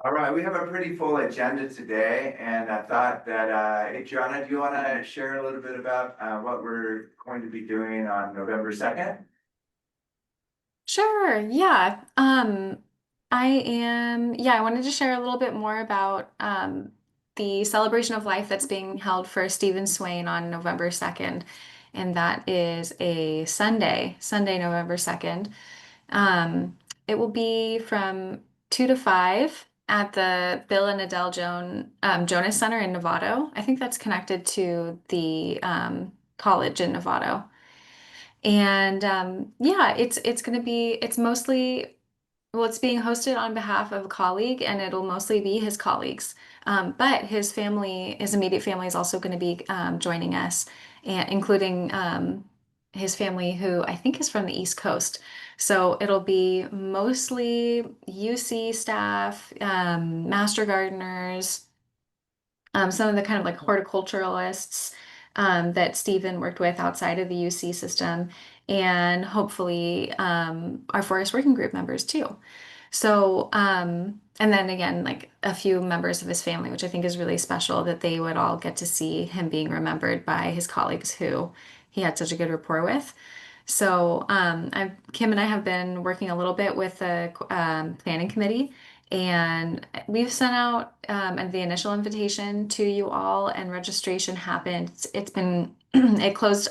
All right, we have a pretty full agenda today, and I thought that, hey, Gianna, do you want to share a little bit about what we're going to be doing on November 2nd? Sure, yeah. I wanted to share a little bit more about the celebration of life that's being held for Stephen Swain on November 2nd. And that is a Sunday, November 2nd. It will be from 2 to 5 at the Bill and Adele Jonas Center in Novato. I think that's connected to the college in Novato. And yeah, it's going to be it's mostly well, it's being hosted on behalf of a colleague, and it'll mostly be his colleagues. But his immediate family is also going to be joining us, and including his family, who I think is from the East Coast. So it'll be mostly UC staff, master gardeners, some of the kind of like horticulturalists that Stephen worked with outside of the UC system, and hopefully our forest working group members too. So, and then again, like a few members of his family, which I think is really special that they would all get to see him being remembered by his colleagues who he had such a good rapport with. So, Kim and I have been working a little bit with the planning committee, and we've sent out the initial invitation to you all, and registration happened. It's been it closed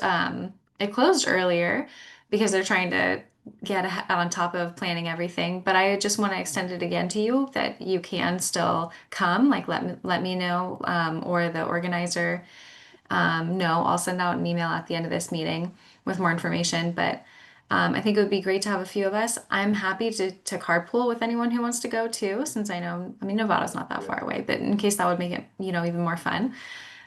earlier because they're trying to get on top of planning everything. But I just want to extend it again to you that you can still come. Like let me know, or the organizer know. I'll send out an email at the end of this meeting with more information. But I think it would be great to have a few of us. I'm happy to carpool with anyone who wants to go too, since I mean, Nevada's not that far away, but in case that would make it, even more fun.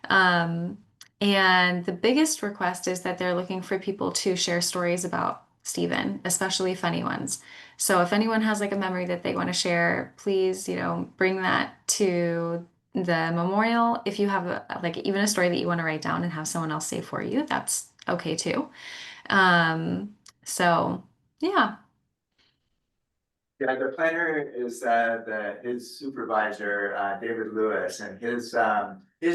Um, and the biggest request is that they're looking for people to share stories about Stephen, especially funny ones. So if anyone has like a memory that they want to share, please, bring that to the memorial. If you have like even a story that you want to write down and have someone else say for you, that's okay too. So yeah. Yeah, the planner is his supervisor, David Lewis, and his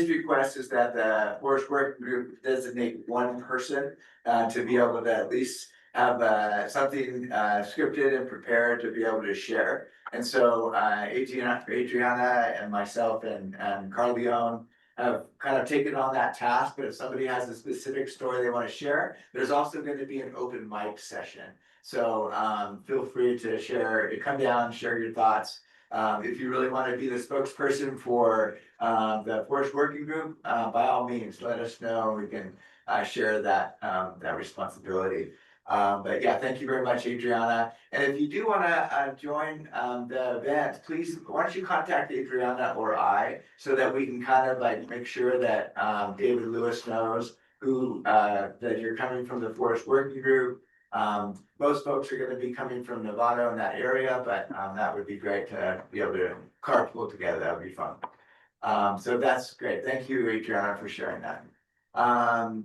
request is that the forest work group designate one person to be able to at least have something scripted and prepared to be able to share. And so Adriana and myself and Carleone have kind of taken on that task. But if somebody has a specific story they want to share, there's also going to be an open mic session. So feel free to come down, share your thoughts. If you really want to be the spokesperson for the Forest Working Group, by all means, let us know. We can share that responsibility. But yeah, thank you very much, Adriana. And if you do want to join the event, please, why don't you contact Adriana or I, so that we can kind of like make sure that David Lewis knows who that you're coming from the Forest Working Group. Most folks are gonna be coming from Novato in that area, but that would be great to be able to carpool together. That would be fun. So that's great. Thank you, Adriana, for sharing that. Um,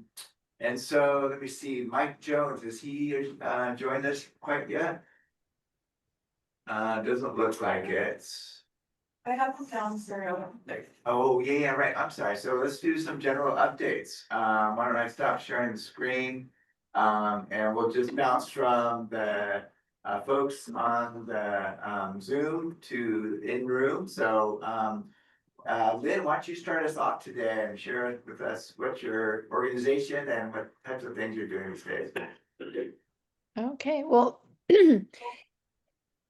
and so let me see, Mike Jones, is he joined us quite yet? Doesn't look like it. I have them down for Oh, yeah, yeah, right. I'm sorry. So let's do some general updates. Why don't I stop sharing the screen? And we'll just bounce from the folks on the Zoom to in room. So Lynn, why don't you start us off today and share with us what your organization and what types of things you're doing these days? Okay, well,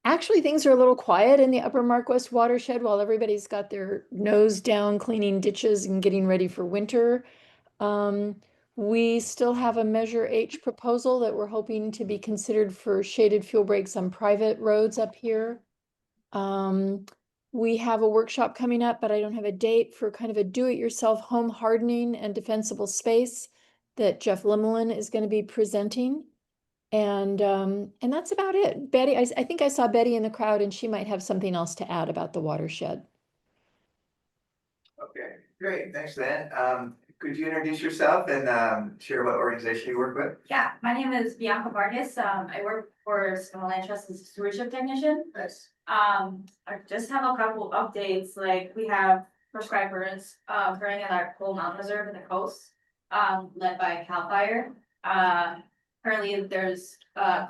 actually, things are a little quiet in the Upper Marquest watershed while everybody's got their nose down cleaning ditches and getting ready for winter. Um, we still have a Measure H proposal that we're hoping to be considered for shaded fuel breaks on private roads up here. Um, we have a workshop coming up, but I don't have a date for kind of a do-it-yourself home hardening and defensible space that Jeff Limelin is going to be presenting. And that's about it. Betty, I think I saw Betty in the crowd, and she might have something else to add about the watershed. Okay, great. Thanks, Lynn. could you introduce yourself and share what organization you work with? Yeah, my name is Bianca Vargas. I work for Sonoma Land Trust as a stewardship technician. Nice. I just have a couple updates, like we have prescribers, currently at our whole mountain reserve in the coast, led by CAL FIRE. Currently there's,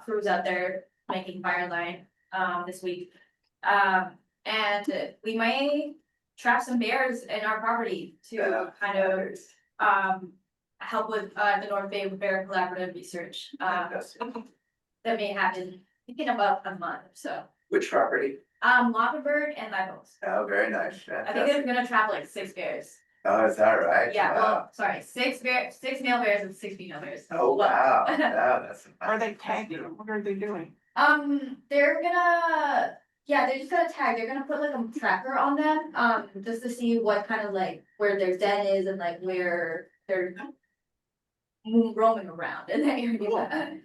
crews out there making fire line, this week. And we may trap some bears in our property to kind of, help with, the North Bay Bear Collaborative research, that may happen in about a month, so. Which property? Mockingbird and Lagos. Oh, very nice. I think they're gonna trap like 6 bears. Oh, is that right? Yeah, Wow. well, sorry, 6 male bears and 6 female bears. Oh, wow. Wow, that's. Are they tagging? What are they doing? They're gonna, yeah, they're just gonna tag, they're gonna put like a tracker on them, just to see what kind of like, where their den is and like where they're roaming around in that area.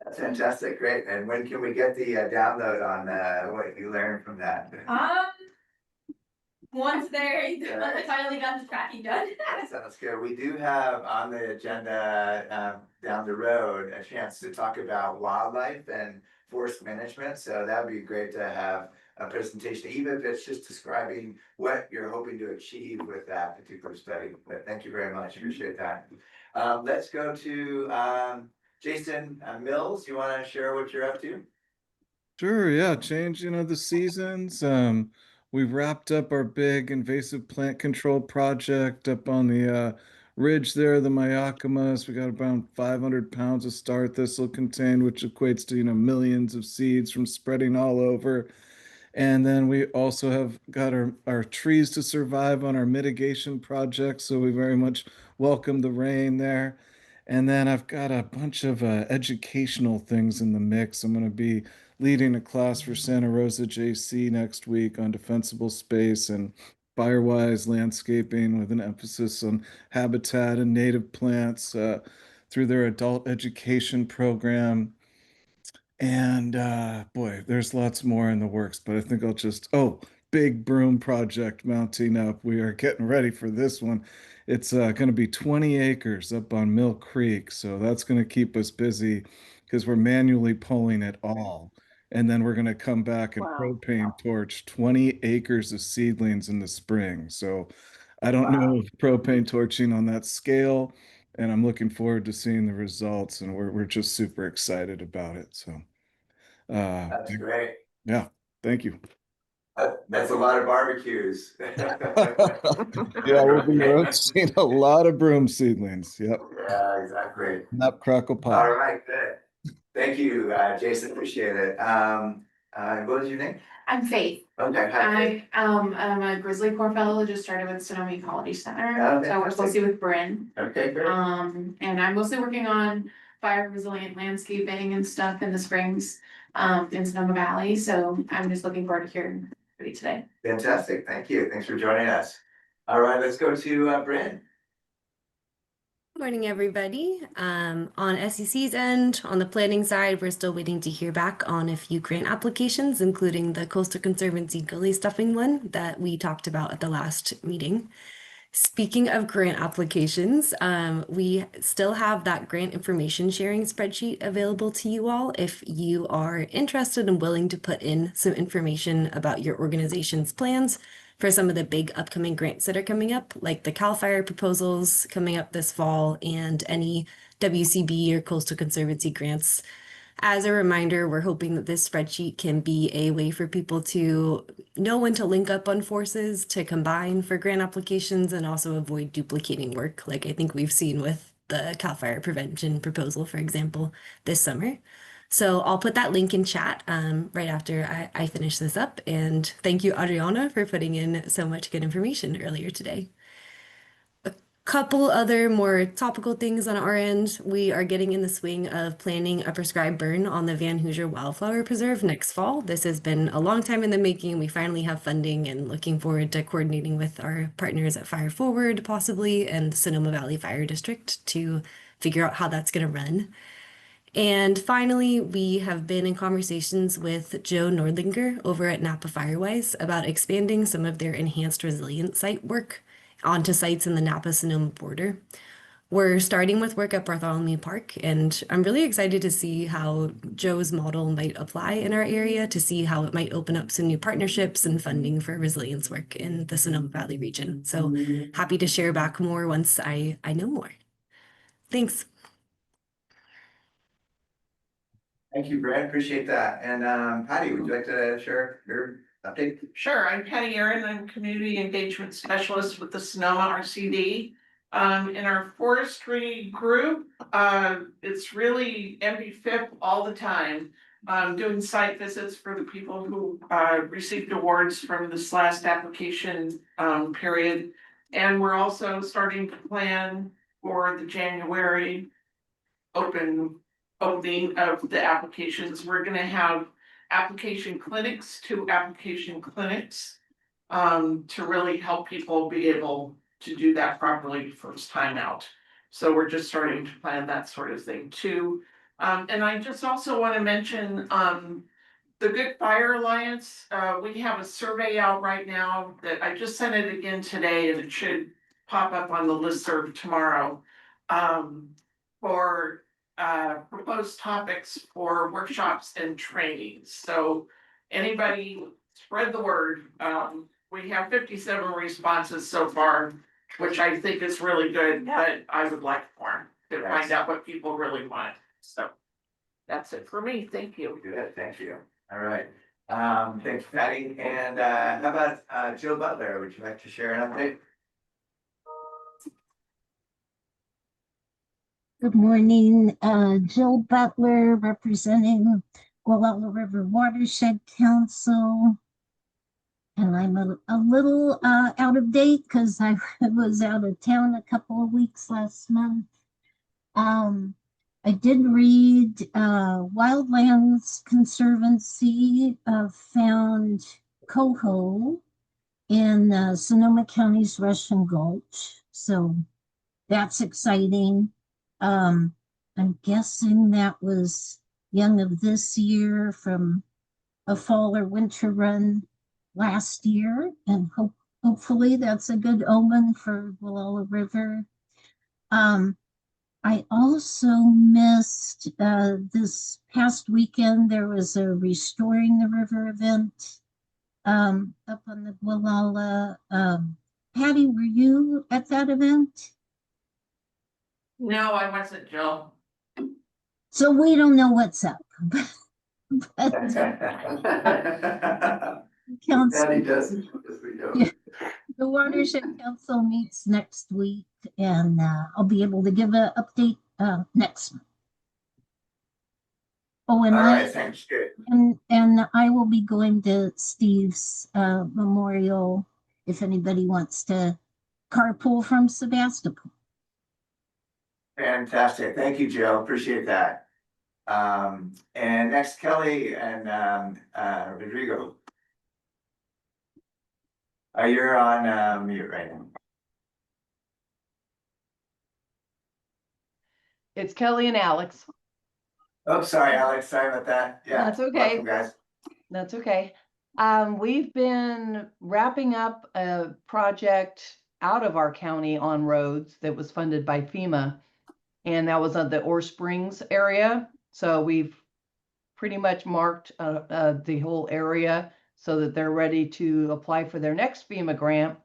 That's fantastic, great. And when can we get the download on what you learned from that? Once they're finally got the tracking done. Sounds good. We do have on the agenda down the road a chance to talk about wildlife and forest management. So that would be great to have a presentation, even if it's just describing what you're hoping to achieve with that particular study. But thank you very much. Appreciate that. Let's go to Jason Mills. You want to share what you're up to? Sure, yeah, changing of the seasons. We've wrapped up our big invasive plant control project up on the ridge there, the Mayacamas. We got about 500 pounds of star thistle contained, which equates to, millions of seeds from spreading all over. And then we also have got our trees to survive on our mitigation project, so we very much welcome the rain there. And then I've got a bunch of educational things in the mix. I'm going to be leading a class for Santa Rosa JC next week on defensible space and firewise landscaping with an emphasis on habitat and native plants through their adult education program. And boy, there's lots more in the works, but I think I'll big broom project mounting up. We are getting ready for this one. It's going to be 20 acres up on Mill Creek. So that's going to keep us busy because we're manually pulling it all. And then we're going to come back and propane torch 20 acres of seedlings in the spring. So I don't know if propane torching on that scale, and I'm looking forward to seeing the results. And we're just super excited about it. So That's great. yeah, thank you. That's a lot of barbecues. Yeah, we'll be roasting a lot of broom seedlings. Yep. Yeah, exactly. Nut crackle All pie. right, good. Thank you, Jason. Appreciate it. What was your name? I'm Faith. Okay, hi. Faith. I'm a Grizzly Corps fellow, just started with Sonoma Ecology Center. Oh, So I work fantastic. closely with Bryn. Okay, great. And I'm mostly working on fire resilient landscaping and stuff in the springs, in Sonoma Valley. So I'm just looking forward to hearing from you today. Fantastic. Thank you. Thanks for joining us. All right, let's go to Bryn. Morning, everybody. On SEC's end, on the planning side, we're still waiting to hear back on a few grant applications, including the Coastal Conservancy gully stuffing one that we talked about at the last meeting. Speaking of grant applications, we still have that grant information sharing spreadsheet available to you all if you are interested and willing to put in some information about your organization's plans for some of the big upcoming grants that are coming up, like the CAL FIRE proposals coming up this fall and any WCB or Coastal Conservancy grants. As a reminder, we're hoping that this spreadsheet can be a way for people to know when to link up on forces to combine for grant applications and also avoid duplicating work, like I think we've seen with the CAL FIRE prevention proposal, for example, this summer. So I'll put that link in chat right after I finish this up. And thank you, Adriana, for putting in so much good information earlier today. Couple other more topical things on our end. We are getting in the swing of planning a prescribed burn on the Van Hoosier Wildflower Preserve next fall. This has been a long time in the making. We finally have funding and looking forward to coordinating with our partners at Fire Forward, possibly, and Sonoma Valley Fire District to figure out how that's going to run. And finally, we have been in conversations with Joe Nordlinger over at Napa Firewise about expanding some of their enhanced resilience site work onto sites in the Napa-Sonoma border. We're starting with work at Bartholomew Park, and I'm really excited to see how Joe's model might apply in our area, to see how it might open up some new partnerships and funding for resilience work in the Sonoma Valley region. So happy to share back more once I know more. Thanks. Thank you, Brad, appreciate that. And Patty, would you like to share your update? Sure, I'm Patty Aaron. I'm Community Engagement Specialist with the Sonoma RCD. In our forestry group, it's really MPFIP all the time. Doing site visits for the people who received awards from this last application period. And we're also starting to plan for the January opening of the applications. We're gonna have application clinics, 2 application clinics. To really help people be able to do that properly first time out. So we're just starting to plan that sort of thing too. And I just also want to mention, the Good Fire Alliance, we have a survey out right now that I just sent it again today, and it should pop up on the listserv tomorrow. For proposed topics for workshops and trainings. So anybody spread the word. We have 57 responses so far, which I think is really good, but I would like more to find out what people really want. So that's it for me. Thank you. Good, thank you. All right. Thanks, Patty. And how about Jill Butler? Would you like to share an update? Good morning, Jill Butler representing Gualala River Watershed Council. And I'm a little out of date because I was out of town a couple of weeks last month. I did read Wildlands Conservancy found coho in Sonoma County's Russian Gulch. So that's exciting. I'm guessing that was young of this year from a fall or winter run last year, and hopefully that's a good omen for Gualala River. I also missed this past weekend, there was a Restoring the River event up on the Gualala. Patty, were you at that event? No, I wasn't, Jill. So we don't know what's up. Council, Patty does, yes, we do. Yeah. The Watershed Council meets next week, and I'll be able to give an update next month. Oh, and All right, thanks, good. and I will be going to Steve's memorial if anybody wants to carpool from Sebastopol. Fantastic. Thank you, Jill. Appreciate that. And next, Kelly and Rodrigo. You're on mute right now. It's Kelly and Alex. Oh, sorry, Alex. Sorry about that. Yeah. That's okay. Welcome, guys. That's okay. We've been wrapping up a project out of our county on roads that was funded by FEMA, and that was on the Ore Springs area. So we've pretty much marked the whole area so that they're ready to apply for their next FEMA grant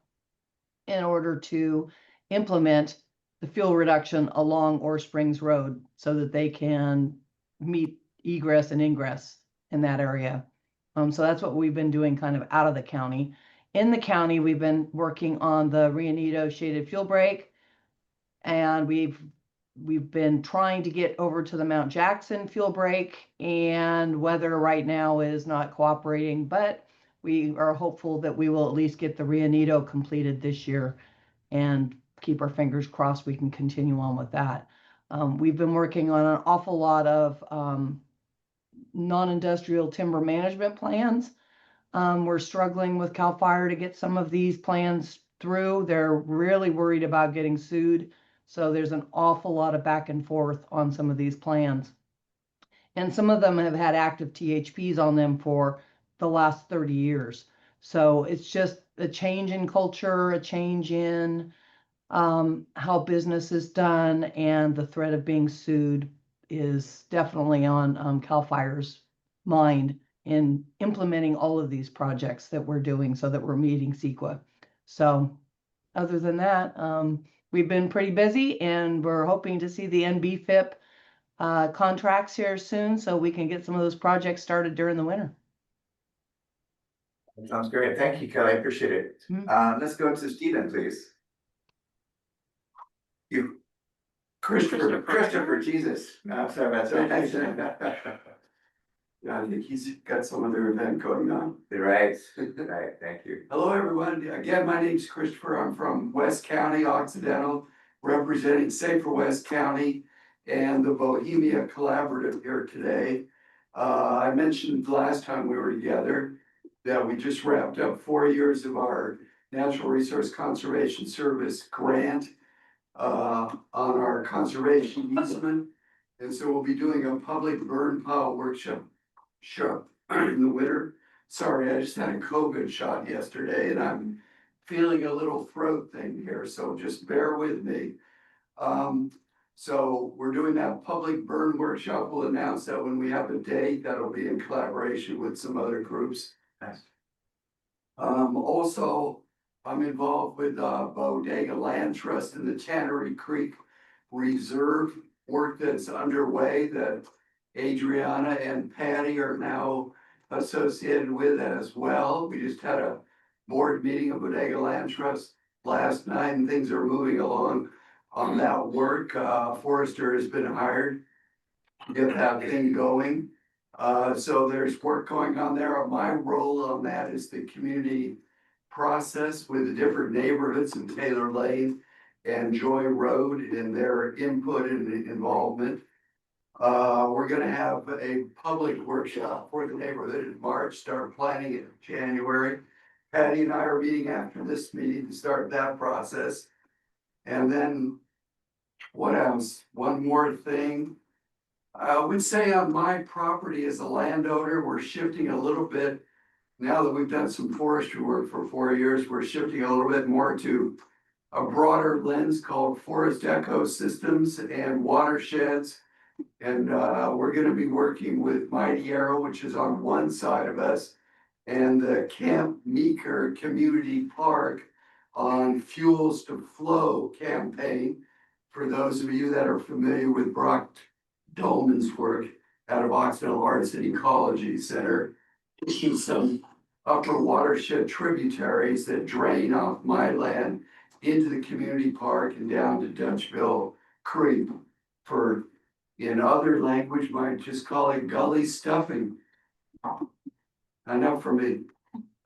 in order to implement the fuel reduction along Ore Springs Road so that they can meet egress and ingress in that area. So that's what we've been doing kind of out of the county. In the county, we've been working on the Rio Negro shaded fuel break, and we've been trying to get over to the Mount Jackson fuel break, and weather right now is not cooperating, but we are hopeful that we will at least get the Rio Negro completed this year and keep our fingers crossed we can continue on with that. We've been working on an awful lot of non-industrial timber management plans. We're struggling with CAL FIRE to get some of these plans through. They're really worried about getting sued. So there's an awful lot of back and forth on some of these plans. And some of them have had active THPs on them for the last 30 years. So it's just a change in culture, a change in how business is done, and the threat of being sued is definitely on CAL FIRE's mind in implementing all of these projects that we're doing so that we're meeting CEQA. So other than that, we've been pretty busy, and we're hoping to see the NBFIP contracts here soon so we can get some of those projects started during the winter. That sounds great. Thank you, Kelly. I appreciate it. Let's go to Stephen, please. You. Christopher, Jesus. I'm sorry about that. Yeah, I think he's got some other event going on. Right, right, thank you. Hello, everyone. Again, my name's Christopher. I'm from West County, Occidental, representing Safer West County and the Bohemia Collaborative here today. I mentioned last time we were together that we just wrapped up 4 years of our Natural Resource Conservation Service grant on our conservation easement. And so we'll be doing a public burn pile workshop in the winter. Sorry, I just had a COVID shot yesterday and I'm feeling a little throat thing here, so just bear with me. So we're doing that public burn workshop. We'll announce that when we have a date. That'll be in collaboration with some other groups. Also, I'm involved with Bodega Land Trust and the Tannery Creek Reserve work that's underway that Adriana and Patty are now associated with as well. We just had a board meeting of Bodega Land Trust last night, and things are moving along on that work. Forester has been hired to get that thing going. So there's work going on there. My role on that is the community process with the different neighborhoods in Taylor Lane and Joy Road and their input and involvement. We're gonna have a public workshop for the neighborhood in March, start planning it in January. Patty and I are meeting after this meeting to start that process. And then what else? One more thing. I would say on my property as a landowner, we're shifting a little bit. Now that we've done some forestry work for 4 years, we're shifting a little bit more to a broader lens called forest ecosystems and watersheds. And we're gonna be working with Mighty Arrow, which is on one side of us, and the Camp Meeker Community Park on Fuels to Flow campaign. For those of you that are familiar with Brock Dolman's work out of Occidental Arts and Ecology Center, some upper watershed tributaries that drain off my land into the community park and down to Dutchville Creek. For, in other language, might just call it gully stuffing. Enough for me.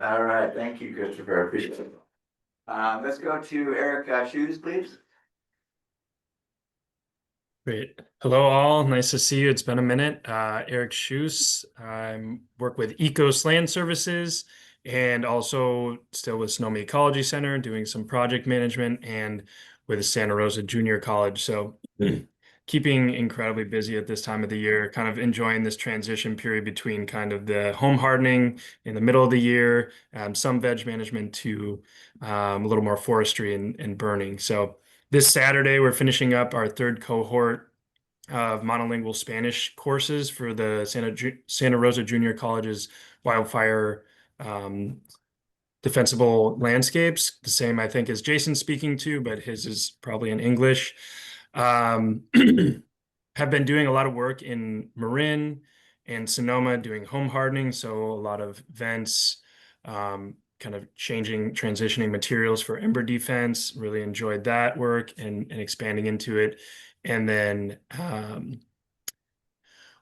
All right, thank you, Christopher. I appreciate it. Let's go to Eric Shoes, please. Great. Hello, all. Nice to see you. It's been a minute. Eric Schus. I work with Ecos Land Services and also still with Sonoma Ecology Center, doing some project management and with Santa Rosa Junior College. So keeping incredibly busy at this time of the year, kind of enjoying this transition period between kind of the home hardening in the middle of the year, some veg management to a little more forestry and burning. So this Saturday, we're finishing up our third cohort of monolingual Spanish courses for the Santa Rosa Junior College's wildfire defensible landscapes. The same, I think, as Jason's speaking to, but his is probably in English. Have been doing a lot of work in Marin and Sonoma doing home hardening. So a lot of vents, kind of transitioning materials for ember defense. Really enjoyed that work and expanding into it. And then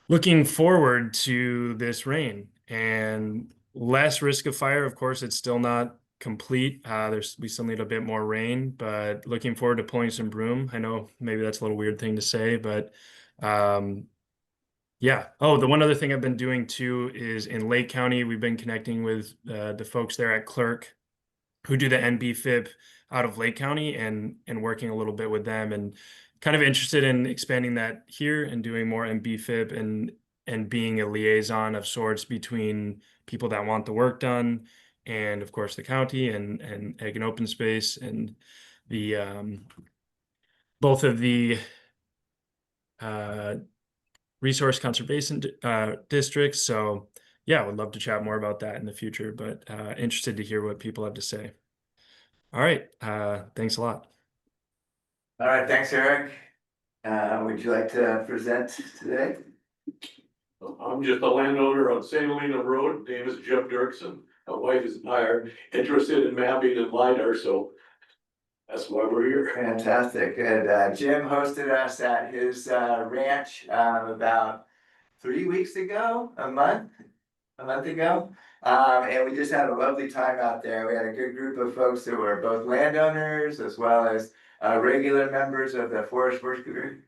looking forward to this rain and less risk of fire. Of course, it's still not complete. We still need a bit more rain, but looking forward to pulling some broom. I know maybe that's a little weird thing to say, but yeah. Oh, the one other thing I've been doing too is in Lake County, we've been connecting with the folks there at Clerk who do the NBFIP out of Lake County and working a little bit with them and kind of interested in expanding that here and doing more NBFIP and being a liaison of sorts between people that want the work done and of course the county and Ag and Open Space and the both of the resource conservation districts. So yeah, I would love to chat more about that in the future, but interested to hear what people have to say. All right, thanks a lot. All right, thanks, Eric. Would you like to present today? I'm just a landowner on St. Helena Road. Name is Jim Dirksen. My wife is and I are interested in mapping and LiDAR, so that's why we're here. Fantastic. And Jim hosted us at his ranch about 3 weeks ago, a month ago. And we just had a lovely time out there. We had a good group of folks that were both landowners as well as regular members of the Forest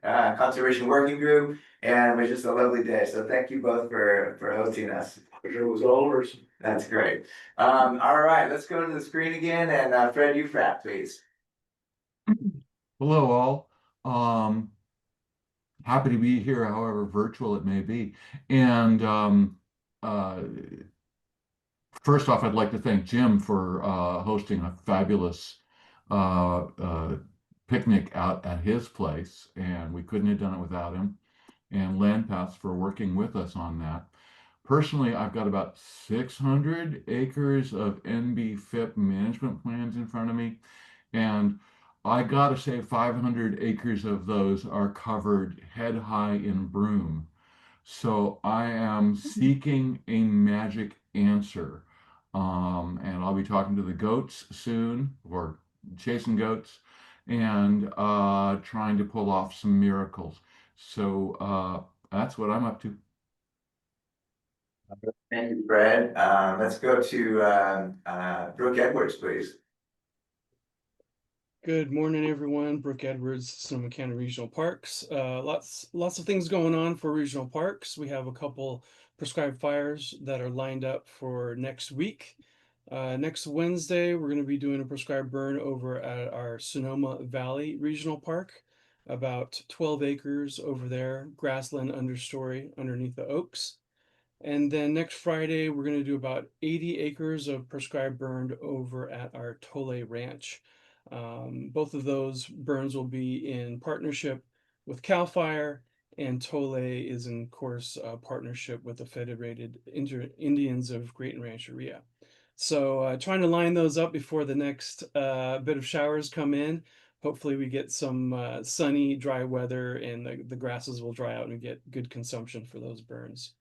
Conservation Working Group. And it was just a lovely day. So thank you both for hosting us. Pleasure was all ours. That's great. All right, let's go to the screen again. And Fred Ufrat, please. Hello all. Happy to be here, however virtual it may be. And first off, I'd like to thank Jim for hosting a fabulous picnic out at his place, and we couldn't have done it without him. And LandPaths for working with us on that. Personally, I've got about 600 acres of NB-FIP management plans in front of me, and I gotta say 500 acres of those are covered head high in broom. So I am seeking a magic answer. And I'll be talking to the goats soon, or chasing goats, and trying to pull off some miracles. So that's what I'm up to. Thank you, Fred. Let's go to Brooke Edwards, please. Good morning, everyone. Brooke Edwards, Sonoma County Regional Parks. Lots of things going on for regional parks. We have a couple prescribed fires that are lined up for next week. Next Wednesday, we're going to be doing a prescribed burn over at our Sonoma Valley Regional Park, about 12 acres over there, grassland understory underneath the oaks. And then next Friday, we're going to do about 80 acres of prescribed burned over at our Tole Ranch. Both of those burns will be in partnership with CAL FIRE, and Tole is in course partnership with the Federated Indians of Great and Rancheria. So trying to line those up before the next bit of showers come in. Hopefully we get some sunny, dry weather, and the grasses will dry out and we get good consumption for those burns.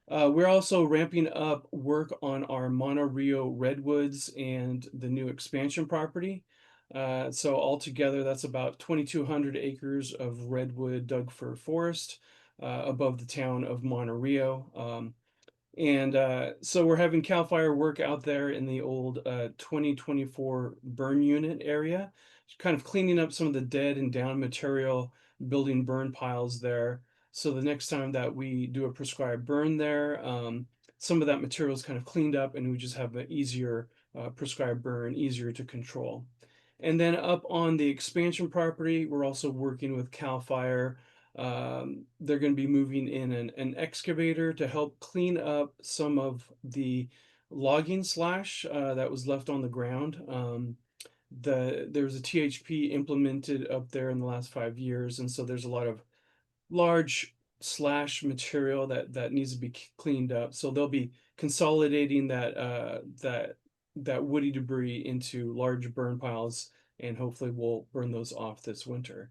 We're also ramping up work on our Monterey redwoods and the new expansion property. So altogether, that's about 2,200 acres of redwood Doug fir forest above the town of Monterey. So we're having CAL FIRE work out there in the old 2024 burn unit area, kind of cleaning up some of the dead and down material, building burn piles there. So the next time that we do a prescribed burn there, some of that material is kind of cleaned up and we just have an easier prescribed burn, easier to control. And then up on the expansion property, we're also working with CAL FIRE. They're going to be moving in an excavator to help clean up some of the logging slash that was left on the ground. There's a THP implemented up there in the last 5 years, and so there's a lot of large slash material that needs to be cleaned up. So they'll be consolidating that woody debris into large burn piles, and hopefully we'll burn those off this winter.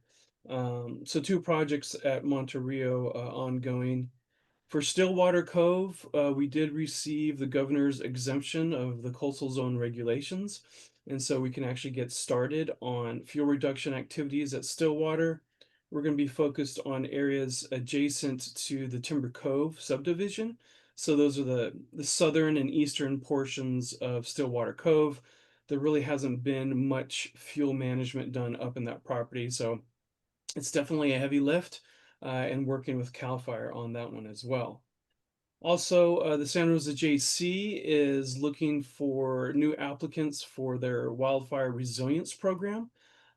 So 2 projects at Monterey ongoing. For Stillwater Cove, we did receive the governor's exemption of the coastal zone regulations, and so we can actually get started on fuel reduction activities at Stillwater. We're going to be focused on areas adjacent to the Timber Cove subdivision. So those are the southern and eastern portions of Stillwater Cove. There really hasn't been much fuel management done up in that property, so it's definitely a heavy lift, and working with CAL FIRE on that one as well. Also, the San Rosa JC is looking for new applicants for their wildfire resilience program.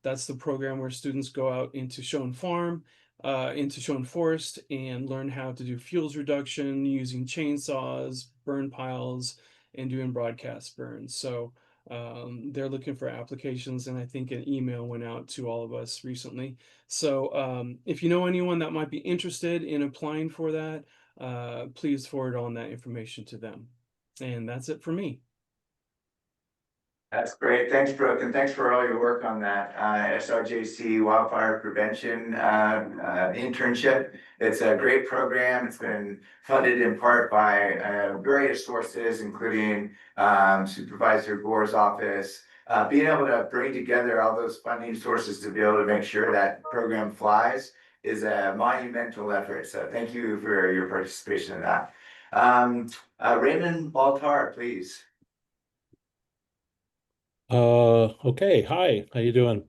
That's the program where students go out into Schoen Farm, into Schoen Forest, and learn how to do fuels reduction using chainsaws, burn piles, and doing broadcast burns. So they're looking for applications, and I think an email went out to all of us recently. So if you know anyone that might be interested in applying for that, please forward on that information to them. And that's it for me. That's great. Thanks, Brooke, and thanks for all your work on that SRJC wildfire prevention internship. It's a great program. It's been funded in part by various sources, including Supervisor Gore's office. Being able to bring together all those funding sources to be able to make sure that program flies is a monumental effort. So thank you for your participation in that. Raymond Baltar, please. Okay. Hi, how you doing?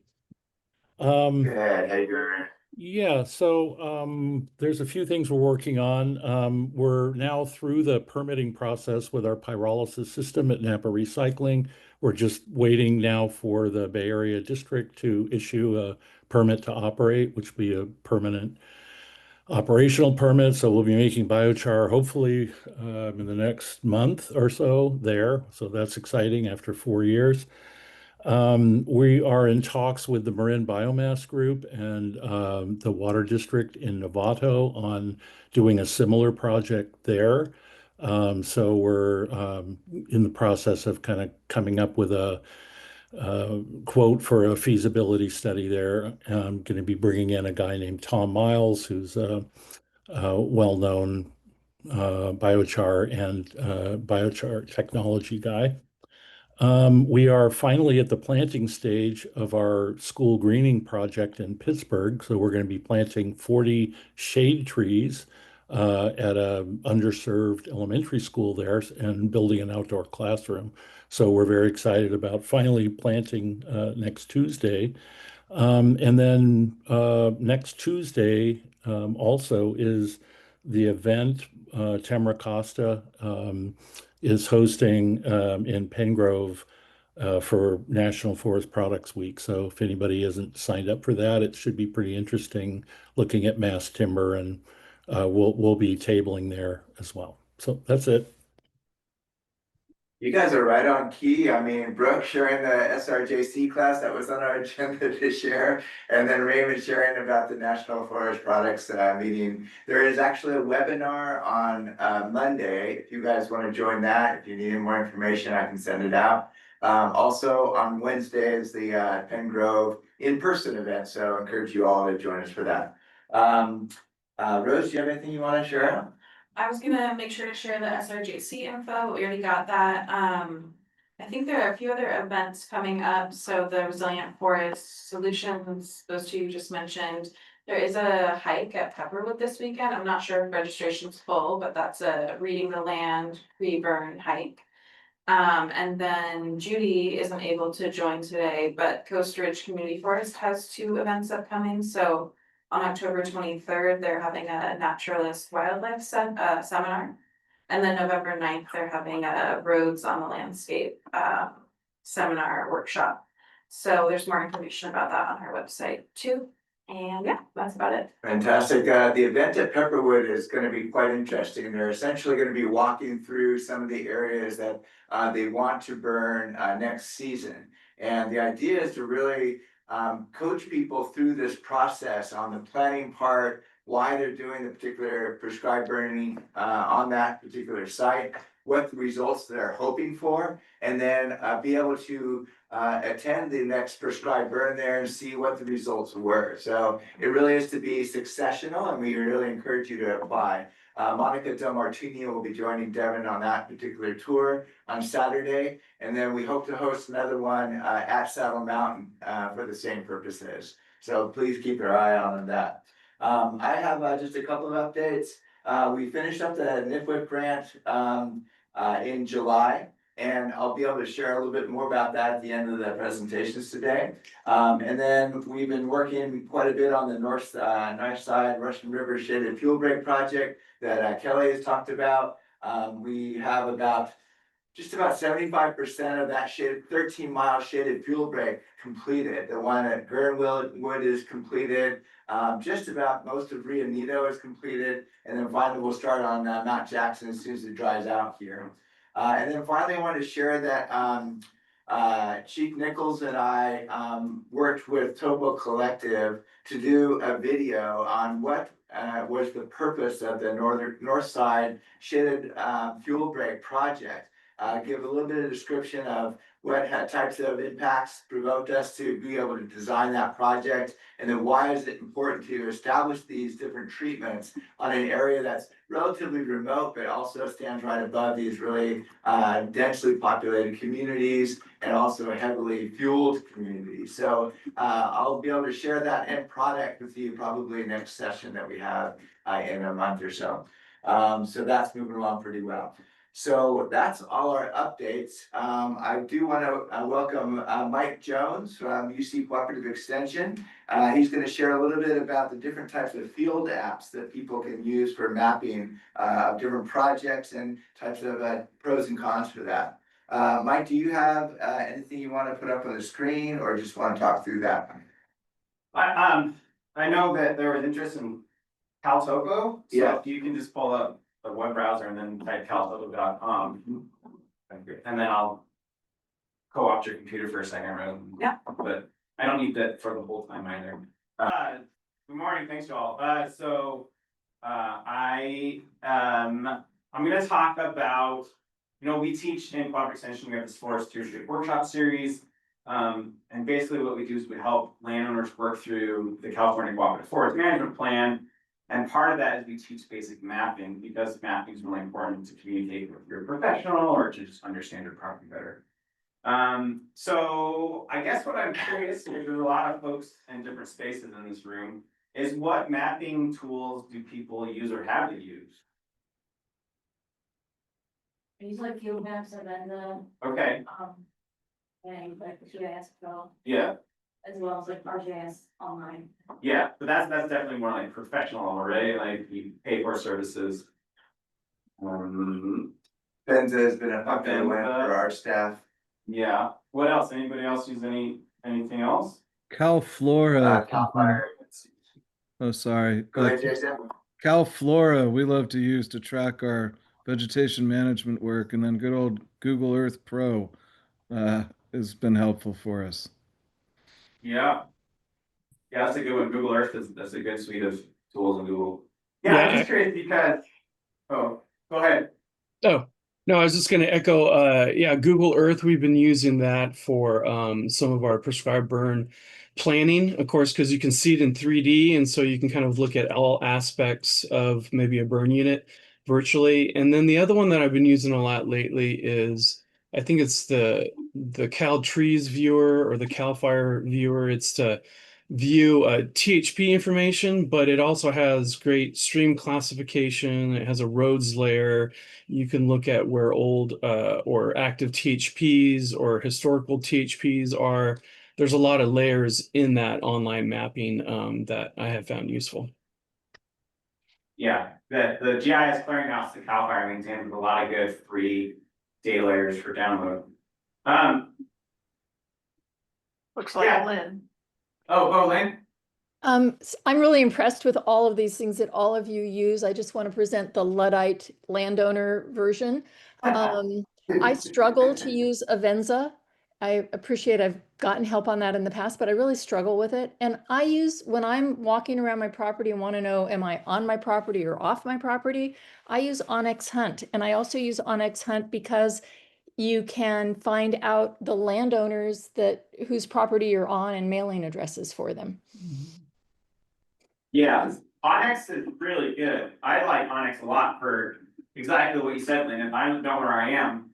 Good, how you doing? Yeah, so there's a few things we're working on. We're now through the permitting process with our pyrolysis system at Napa Recycling. We're just waiting now for the Bay Area District to issue a permit to operate, which will be a permanent operational permit. So we'll be making biochar hopefully in the next month or so there. So that's exciting after 4 years. We are in talks with the Marin Biomass Group and the Water District in Novato on doing a similar project there. So we're in the process of kind of coming up with a quote for a feasibility study there. I'm going to be bringing in a guy named Tom Miles, who's a well-known biochar and biochar technology guy. We are finally at the planting stage of our school greening project in Pittsburgh. So we're going to be planting 40 shade trees at a underserved elementary school there and building an outdoor classroom. So we're very excited about finally planting next Tuesday. And then next Tuesday also is the event Tamara Costa is hosting in Pengrove for National Forest Products Week. So if anybody isn't signed up for that, it should be pretty interesting looking at mass timber, and we'll be tabling there as well. So that's it. You guys are right on key. I mean, Brooke sharing the SRJC class that was on our agenda this year, and then Raymond sharing about the National Forest Products meeting. There is actually a webinar on Monday. If you guys want to join that, if you need any more information, I can send it out. Also on Wednesday is the Pengrove in-person event, so I encourage you all to join us for that. Rose, do you have anything you want to share? I was gonna make sure to share the SRJC info, but we already got that. I think there are a few other events coming up, so the Resilient Forest Solutions, those two you just mentioned. There is a hike at Pepperwood this weekend. I'm not sure if registration's full, but that's a Reading the Land pre-burn hike. And then Judy isn't able to join today, but Coast Ridge Community Forest has 2 events upcoming, so on October 23rd, they're having a naturalist wildlife seminar. And then November 9th, they're having a roads on the landscape seminar workshop. So there's more information about that on our website too. And yeah, that's about it. Fantastic. The event at Pepperwood is going to be quite interesting. They're essentially going to be walking through some of the areas that they want to burn next season. And the idea is to really coach people through this process on the planning part, why they're doing the particular prescribed burning on that particular site, what the results they're hoping for, and then be able to attend the next prescribed burn there and see what the results were. So it really is to be successional, and we really encourage you to apply. Monica Del Martini will be joining Devin on that particular tour on Saturday, and then we hope to host another one at Saddle Mountain for the same purposes. So please keep your eye on that. I have just a couple of updates. We finished up the NIFWIP grant in July, and I'll be able to share a little bit more about that at the end of the presentations today. And then we've been working quite a bit on the north side Russian River Shaded Fuel Break project that Kelly has talked about. We have just about 75% of that 13-mile shaded fuel break completed. The one at Gurnwood is completed. Just about most of Rio Nito is completed. And then finally we'll start on Mount Jackson as soon as it dries out here. And then finally, I wanted to share that Chief Nichols and I worked with Topo Collective to do a video on what was the purpose of the north side shaded fuel break project. Give a little bit of description of what types of impacts provoked us to be able to design that project, and then why is it important to establish these different treatments on an area that's relatively remote, but also stands right above these really densely populated communities and also heavily fueled communities. So I'll be able to share that end product with you probably next session that we have in a month or so. So that's moving along pretty well. So that's all our updates. I do want to welcome Mike Jones from UC Cooperative Extension. He's going to share a little bit about the different types of field apps that people can use for mapping of different projects and types of pros and cons for that. Mike, do you have anything you want to put up on the screen, or just want to talk through that? I know that there was interest in CalTopo, so Yeah. if you can just pull up the web browser and then type caltopo.com. And then I'll co-opt your computer for a second, right? Yeah. But I don't need that for the whole time either. Good morning, thanks to all. I'm gonna talk about, we teach in Cooperative Extension, we have this Forestry workshop series. And basically what we do is we help landowners work through the California Cooperative Forest Management Plan. And part of that is we teach basic mapping, because mapping is really important to communicate with your professional or to just understand your property better. So I guess what I'm curious, there's a lot of folks in different spaces in this room, is what mapping tools do people use or have to use? I use like field maps and then Okay, and like the GIS Pro, yeah, as well as like RGIS online. yeah, but that's definitely more like professional, right? Like you pay for services. Benza has been a popular one for our staff. Yeah, what else? Anybody else use anything else? Cal Flora. Cal Fire. Oh, sorry. Go ahead, Jason. Cal Flora, we love to use to track our vegetation management work, and then good old Google Earth Pro has been helpful for us. Yeah. Yeah, that's a good one. Google Earth that's a good suite of tools in Google. Yeah, I'm just curious because, oh, go ahead. Oh, no, I was just going to echo, yeah, Google Earth, we've been using that for some of our prescribed burn planning, of course, because you can see it in 3D. And so you can kind of look at all aspects of maybe a burn unit virtually. And then the other one that I've been using a lot lately is, I think it's the Cal Trees viewer or the Cal Fire viewer. It's to view THP information, but it also has great stream classification. It has a roads layer. You can look at where old or active THPs or historical THPs are. There's a lot of layers in that online mapping that I have found useful. Yeah, the GIS clearinghouse that Cal Fire maintains with a lot of good free data layers for download. Looks like Yeah. Lynn. Oh, Lynn? I'm really impressed with all of these things that all of you use. I just want to present the Luddite landowner version. I struggle to use Avenza. I appreciate I've gotten help on that in the past, but I really struggle with it. And I use, when I'm walking around my property and want to know, am I on my property or off my property? I use Onyx Hunt. And I also use Onyx Hunt because you can find out the landowners whose property you're on and mailing addresses for them. Yeah, Onyx is really good. I like Onyx a lot for exactly what you said, Lynn. If I don't know where I am,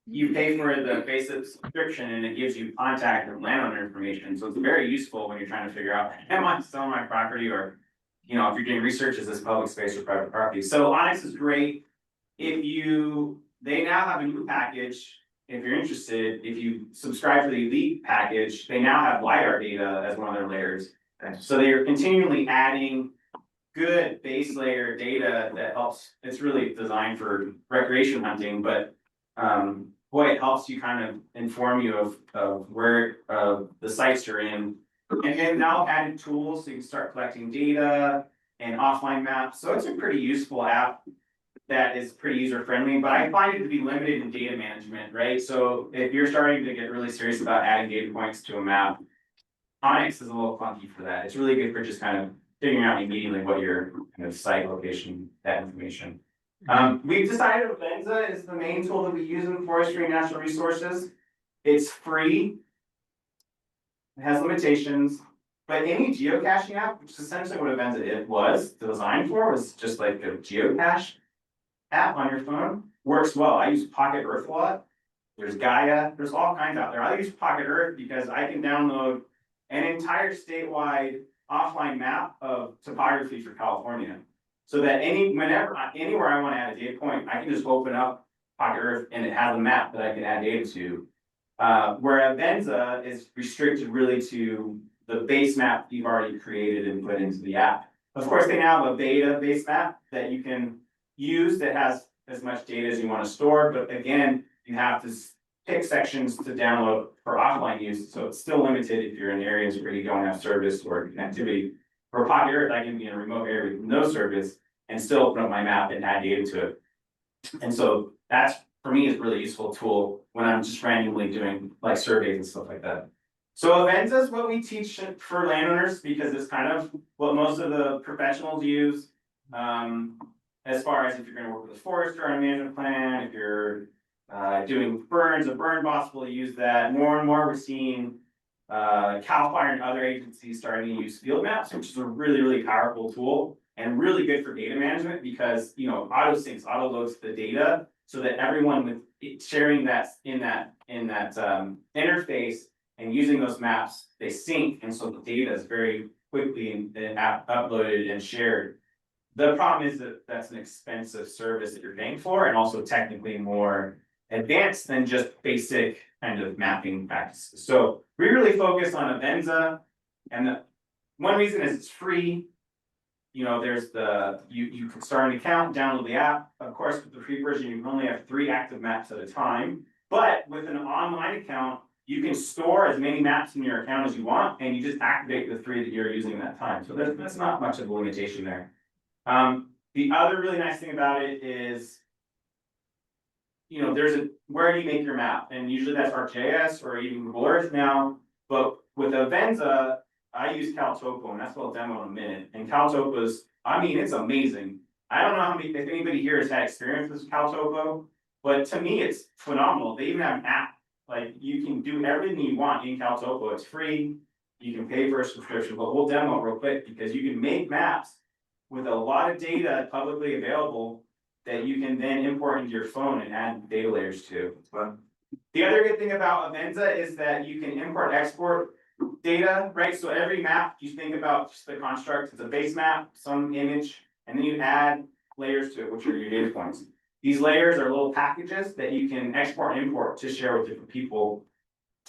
you pay for the basic subscription and it gives you contact and landowner information. So it's very useful when you're trying to figure out, am I still on my property, or, if you're doing research, is this public space or private property? So Onyx is great. They now have a new package. If you're interested, if you subscribe to the Elite package, they now have LiDAR data as one of their layers. So they are continually adding good base layer data that helps. It's really designed for recreation hunting, but boy, it helps you kind of inform you of where the sites you're in. And then now added tools so you can start collecting data and offline maps. So it's a pretty useful app. that is pretty user friendly, but I find it to be limited in data management, right? So if you're starting to get really serious about adding data points to a map, Onyx is a little clunky for that. It's really good for just kind of figuring out immediately what your kind of site location, that information. We've decided Avenza is the main tool that we use in forestry and natural resources. It's free. It has limitations, but any geocaching app, which is essentially what Avenza was designed for, was just like a geocache app on your phone, works well. I use Pocket Earth a lot. There's Gaia, there's all kinds out there. I use Pocket Earth because I can download an entire statewide offline map of topography for California. So that anywhere I want to add a data point, I can just open up Pocket Earth and it has a map that I can add data to. Where Avenza is restricted really to the base map you've already created and put into the app. Of course, they now have a beta base map that you can use that has as much data as you want to store, but again, you have to pick sections to download for offline use, so it's still limited if you're in areas where you don't have service or connectivity. For Pocket Earth, I can be in a remote area with no service and still open up my map and add data to it. And so that's, for me, is a really useful tool when I'm just randomly doing like surveys and stuff like that. So Avenza is what we teach for landowners because it's kind of what most of the professionals use. As far as if you're going to work with a forester on a management plan, if you're doing burns, a burn boss will use that. More and more we're seeing CAL FIRE and other agencies starting to use field maps, which is a really, really powerful tool and really good for data management because, you know, auto syncs, auto loads the data so that everyone with sharing that in that interface and using those maps, they sync. And so the data is very quickly uploaded and shared. The problem is that that's an expensive service that you're paying for and also technically more advanced than just basic kind of mapping practices. So we really focus on Avenza, and one reason is it's free. You know, there's you can start an account, download the app. Of course, with the free version, you can only have 3 active maps at a time. But with an online account, you can store as many maps in your account as you want, and you just activate the 3 that you're using at that time. So that's not much of a limitation there. The other really nice thing about it is, you know, where do you make your map? And usually that's ArcGIS or even Google Earth now. But with Avenza, I use CalTopo, and that's what I'll demo in a minute. And CalTopo's, I mean, it's amazing. I don't know if anybody here has had experience with CalTopo, but to me, it's phenomenal. They even have an app. Like, you can do everything you want in CalTopo. It's free. You can pay for a subscription, but we'll demo it real quick because you can make maps with a lot of data publicly available that you can then import into your phone and add data layers to. But the other good thing about Avenza is that you can import, export data, right? So every map, you think about just the construct, it's a base map, some image, and then you add layers to it, which are your data points. These layers are little packages that you can export and import to share with different people.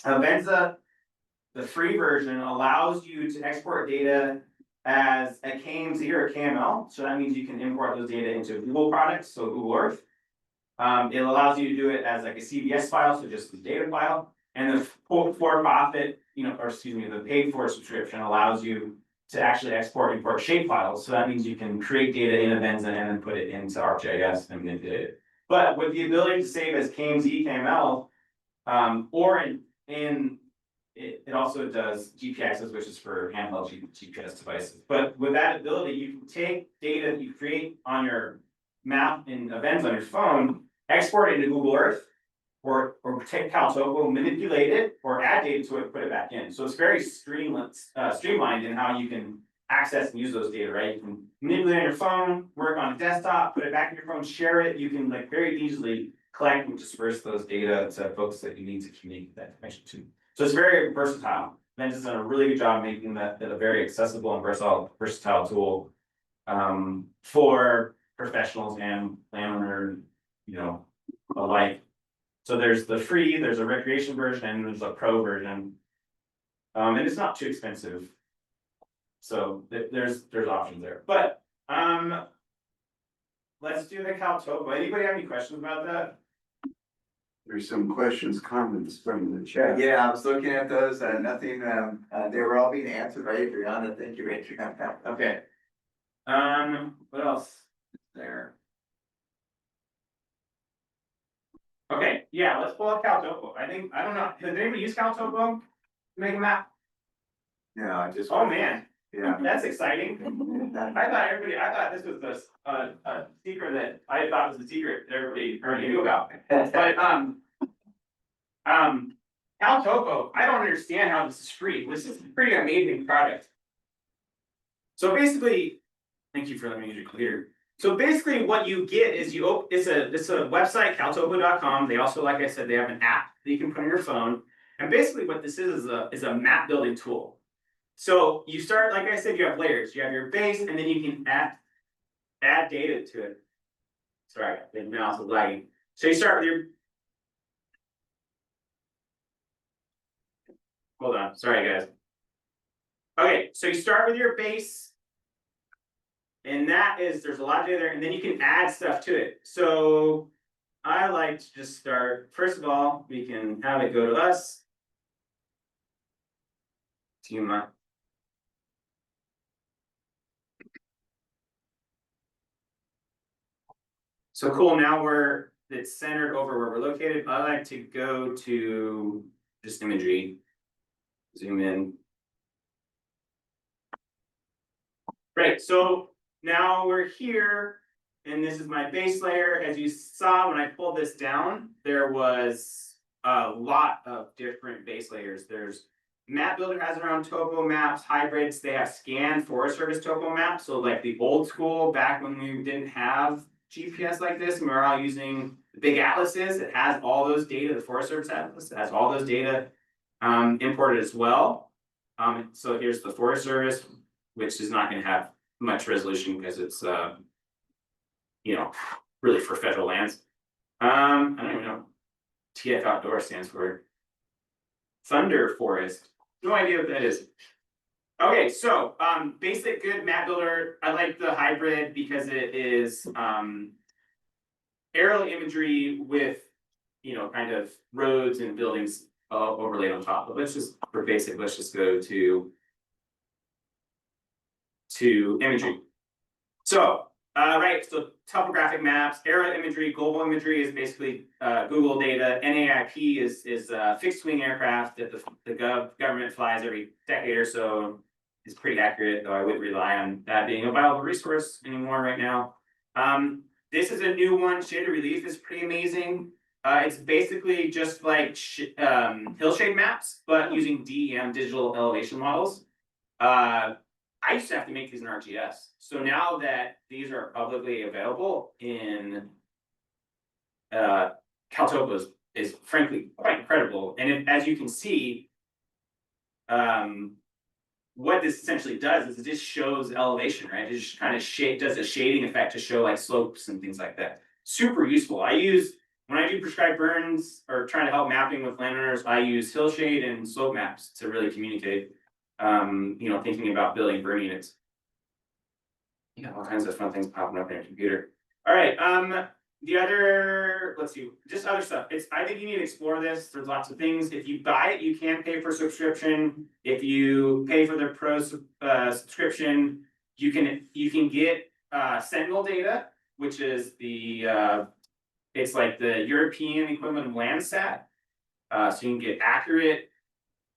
Avenza, the free version, allows you to export data as a KMZ or a KML. So that means you can import those data into Google products, so Google Earth. It allows you to do it as like a CVS file, so just the data file. And the for-profit, the paid for subscription allows you to actually export and import shape files. So that means you can create data in Avenza and then put it into ArcGIS and manipulate it. But with the ability to save as KMZ, KML, or it also does GPXs, which is for handheld GPS devices. But with that ability, you can take data that you create on your map in Avenza on your phone, export it into Google Earth, or take CalTopo, manipulate it, or add data to it, and put it back in. So it's very streamlined in how you can access and use those data, right? You can manipulate on your phone, work on a desktop, put it back in your phone, share it. You can like very easily collect and disperse those data to folks that you need to communicate that information to. So it's very versatile. Avenza's done a really good job making that a very accessible and versatile tool for professionals and landowner, alike. So there's the free, there's a recreation version, and there's a pro version. And it's not too expensive. So there's options there. But let's do the CalTopo. Anybody have any questions about that? There's some questions, comments from the chat. Yeah, I was looking at those, nothing, they were all being answered by Adriana. Thank you, Adriana. Okay. What else is there? Okay, yeah, let's pull up CalTopo. I don't know, has anybody used CalTopo to make a map? No, I just. Oh, man, Yeah. that's exciting. I thought this was a secret that I thought was a secret that everybody already knew about. But, CalTopo, I don't understand how this is free. This is a pretty amazing product. So basically, thank you for letting me use your clear. So basically what you get is it's a website, caltopo.com. They also, like I said, they have an app that you can put on your phone. And basically what this is a map building tool. So you start, like I said, you have layers. You have your base, and then you can add data to it. Sorry, the mouse is lagging. So you start with your. Hold on, sorry guys. Okay, so you start with your base. And there's a lot of data there, and then you can add stuff to it. So I like to just start, first of all, we can have it go to us. So cool, now it's centered over where we're located. I like to go to just imagery, zoom in. Great, so now we're here, and this is my base layer. As you saw, when I pulled this down, there was a lot of different base layers. There's Map Builder has their own topo maps, hybrids, they have scanned Forest Service topo maps. So like the old school, back when we didn't have GPS like this, and we were all using the big atlases, it has all those data, the Forest Service atlas, it has all those data imported as well. So here's the Forest Service, which is not going to have much resolution because it's really for federal lands. I don't even know what TF Outdoor stands for. Thunder Forest. No idea what that is. Okay, so basic good map builder. I like the hybrid because it is aerial imagery with kind of roads and buildings overlaid on top. But let's just for basic, let's just go to imagery. So right, so topographic maps, aerial imagery, global imagery is basically Google data. NAIP is fixed wing aircraft that the government flies every decade or so. It's pretty accurate, though I wouldn't rely on that being a viable resource anymore right now. This is a new one. Shaded relief is pretty amazing. It's basically just like hillshade maps, but using DEM, digital elevation models. I used to have to make these in ArcGIS. So now that these are publicly available in CalTopo is frankly quite incredible. And as you can see, what this essentially does is it just shows elevation, right? It just kind of does a shading effect to show like slopes and things like that. Super useful. When I do prescribed burns or trying to help mapping with landowners, I use hillshade and slope maps to really communicate. Thinking about building burn units. All kinds of fun things popping up in your computer. All right, the other, let's see, just other stuff. I think you need to explore this. There's lots of things. If you buy it, you can pay for subscription. If you pay for the pro subscription, you can get Sentinel data, which is it's like the European equivalent of Landsat. So you can get accurate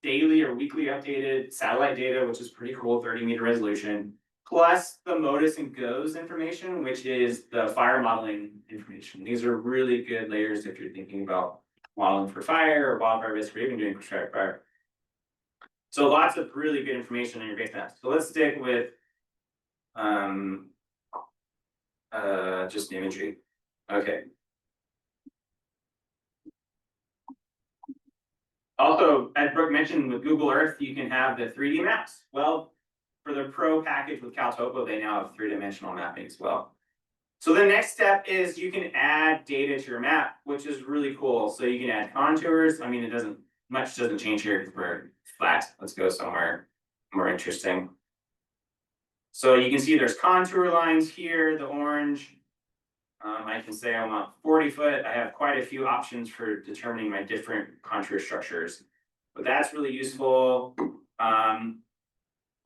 daily or weekly updated satellite data, which is pretty cool, 30-meter resolution, plus the MODIS and GOES information, which is the fire modeling information. These are really good layers if you're thinking about modeling for fire or wildfire risk, or even doing prescribed fire. So lots of really good information on your base maps. So let's stick with just imagery. Okay. Also, as Brooke mentioned, with Google Earth, you can have the 3D maps. Well, for the pro package with CalTopo, they now have 3-dimensional mapping as well. So the next step is you can add data to your map, which is really cool. So you can add contours. I mean, much doesn't change here because we're flat. Let's go somewhere more interesting. So you can see there's contour lines here, the orange. I can say I want 40 foot. I have quite a few options for determining my different contour structures, but that's really useful.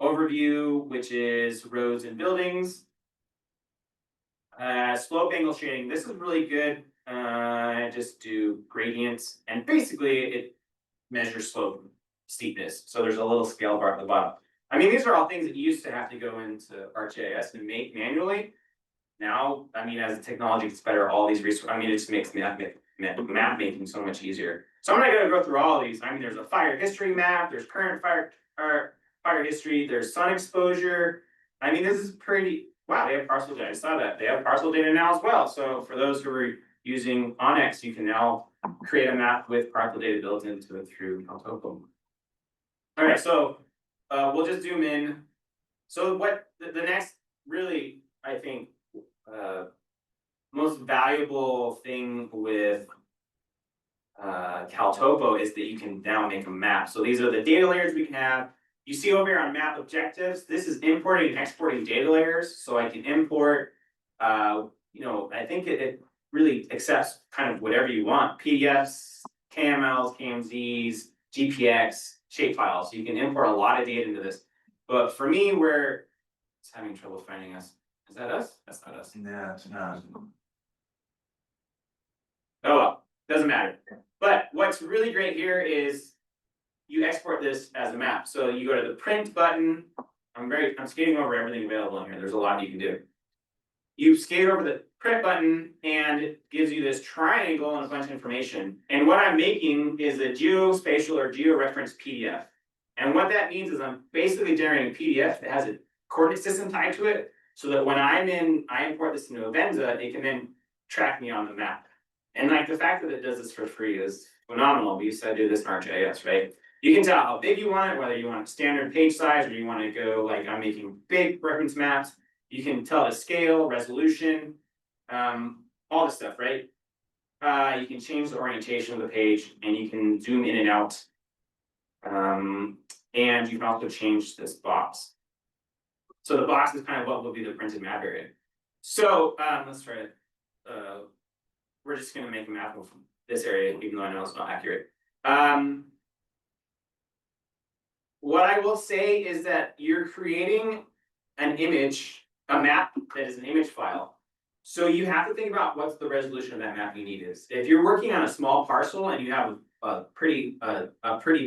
Overview, which is roads and buildings. Slope angle shading. This is really good just do gradients, and basically it measures slope steepness. So there's a little scale bar at the bottom. I mean, these are all things that you used to have to go into ArcGIS and make manually. Now, I mean, as the technology gets better, all these resources, I mean, it just makes map making so much easier. So I'm not gonna go through all of these. I mean, there's a fire history map, there's current fire history, there's sun exposure. I mean, this is pretty, wow, they have parcel data. I saw that. They have parcel data now as well. So for those who are using Onyx, you can now create a map with parcel data built into it through Caltopo. All right, so we'll just zoom in. So what the next really, I think, most valuable thing with Caltopo is that you can now make a map. So these are the data layers we can have. You see over here on map objectives, this is importing and exporting data layers. So I can import, you know, I think it really accepts kind of whatever you want, PDFs, KMLs, KMZs, GPX, shapefiles. So you can import a lot of data into this. But for me, where it's having trouble finding us, is that us? That's not us. No, it's not. Oh well, doesn't matter. But what's really great here is you export this as a map. So you go to the print button. I'm skating over everything available in here. There's a lot you can do. You skate over the print button and it gives you this triangle and a bunch of information. And what I'm making is a geospatial or georeference PDF. And what that means is I'm basically generating a PDF that has a coordinate system tied to it, so that when I import this into Avenza, it can then track me on the map. And like the fact that it does this for free is phenomenal. We used to do this in ArcGIS, right? You can tell how big you want it, whether you want standard page size or you want to go like I'm making big reference maps. You can tell the scale, resolution, all this stuff, right? You can change the orientation of the page and you can zoom in and out. And you can also change this box. So the box is kind of what will be the printed map area. So let's try it. We're just going to make a map of this area, even though I know it's not accurate. What I will say is that you're creating an image, a map that is an image file. So you have to think about what's the resolution of that map you need is. If you're working on a small parcel and you have a pretty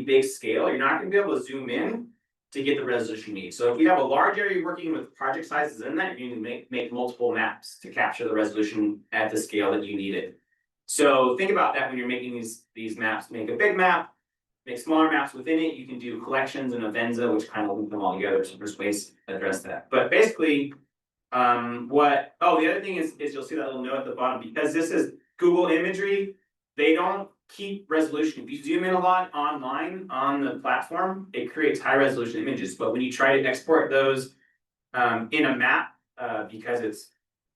big scale, you're not going to be able to zoom in to get the resolution you need. So if you have a large area you're working with project sizes in that, you need to make multiple maps to capture the resolution at the scale that you need it. So think about that when you're making these maps. Make a big map, make smaller maps within it. You can do collections in Avenza, which kind of link them all together. So there's ways to address that. But basically, the other thing is you'll see that little note at the bottom, because this is Google imagery, they don't keep resolution. If you zoom in a lot online on the platform, it creates high resolution images. But when you try to export those in a map, because it's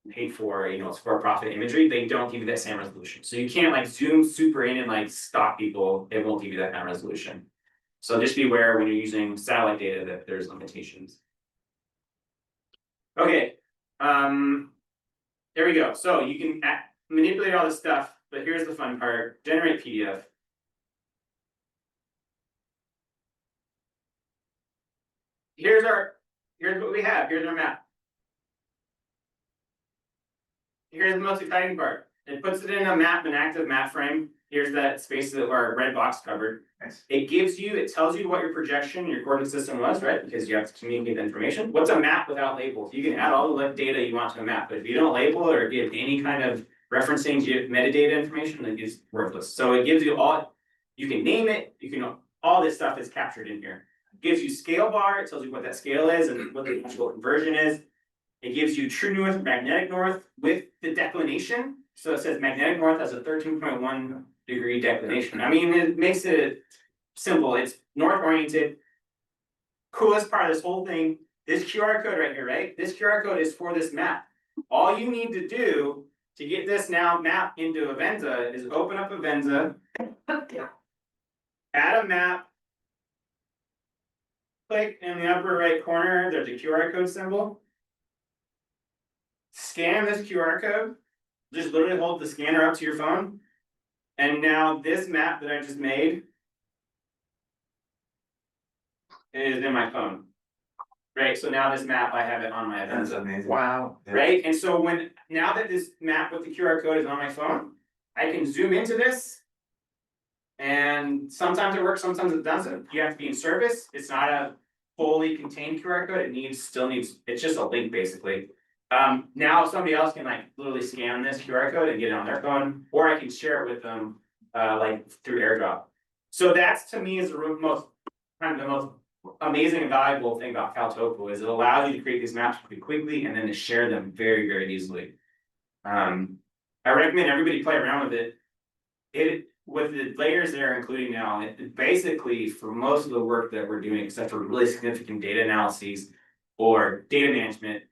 paid for, you know, it's for profit imagery, they don't give you that same resolution. So you can't like zoom super in and like stop people. It won't give you that kind of resolution. So just be aware when you're using satellite data that there's limitations. Okay, there we go. So you can manipulate all this stuff, but here's the fun part: generate PDF. Here's what we have. Here's our map. Here's the most exciting part. It puts it in a map, an active map frame. Here's that space that our red box covered. Nice. It tells you what your projection, your coordinate system was, right? Because you have to communicate the information. What's a map without labels? You can add all the data you want to a map, but if you don't label it or give any kind of referencing metadata information, then it's worthless. So it gives you all, you can name it, all this stuff is captured in here. It gives you scale bar, it tells you what that scale is and what the actual conversion is. It gives you true north, magnetic north with the declination. So it says magnetic north has a 13.1 degree declination. I mean, it makes it simple. It's north oriented. Coolest part of this whole thing, this QR code right here, right? This QR code is for this map. All you need to do to get this now map into Avenza is open up Avenza, add a map, click in the upper right corner, there's a QR code symbol. Scan this QR code, just literally hold the scanner up to your phone. And now this map that I just made is in my phone. Right, so now this map, I have it on my Avenza. That's amazing. Wow. Right, and so now that this map with the QR code is on my phone, I can zoom into this. And sometimes it works, sometimes it doesn't. You have to be in service. It's not a fully contained QR code. It still needs, it's just a link basically. Now somebody else can like literally scan this QR code and get it on their phone, or I can share it with them, like through AirDrop. So that's to me is the most amazing and valuable thing about CalTopo is it allows you to create these maps pretty quickly and then to share them very, very easily. I recommend everybody play around with it. With the layers they're including now, it basically for most of the work that we're doing, except for really significant data analyses or data management,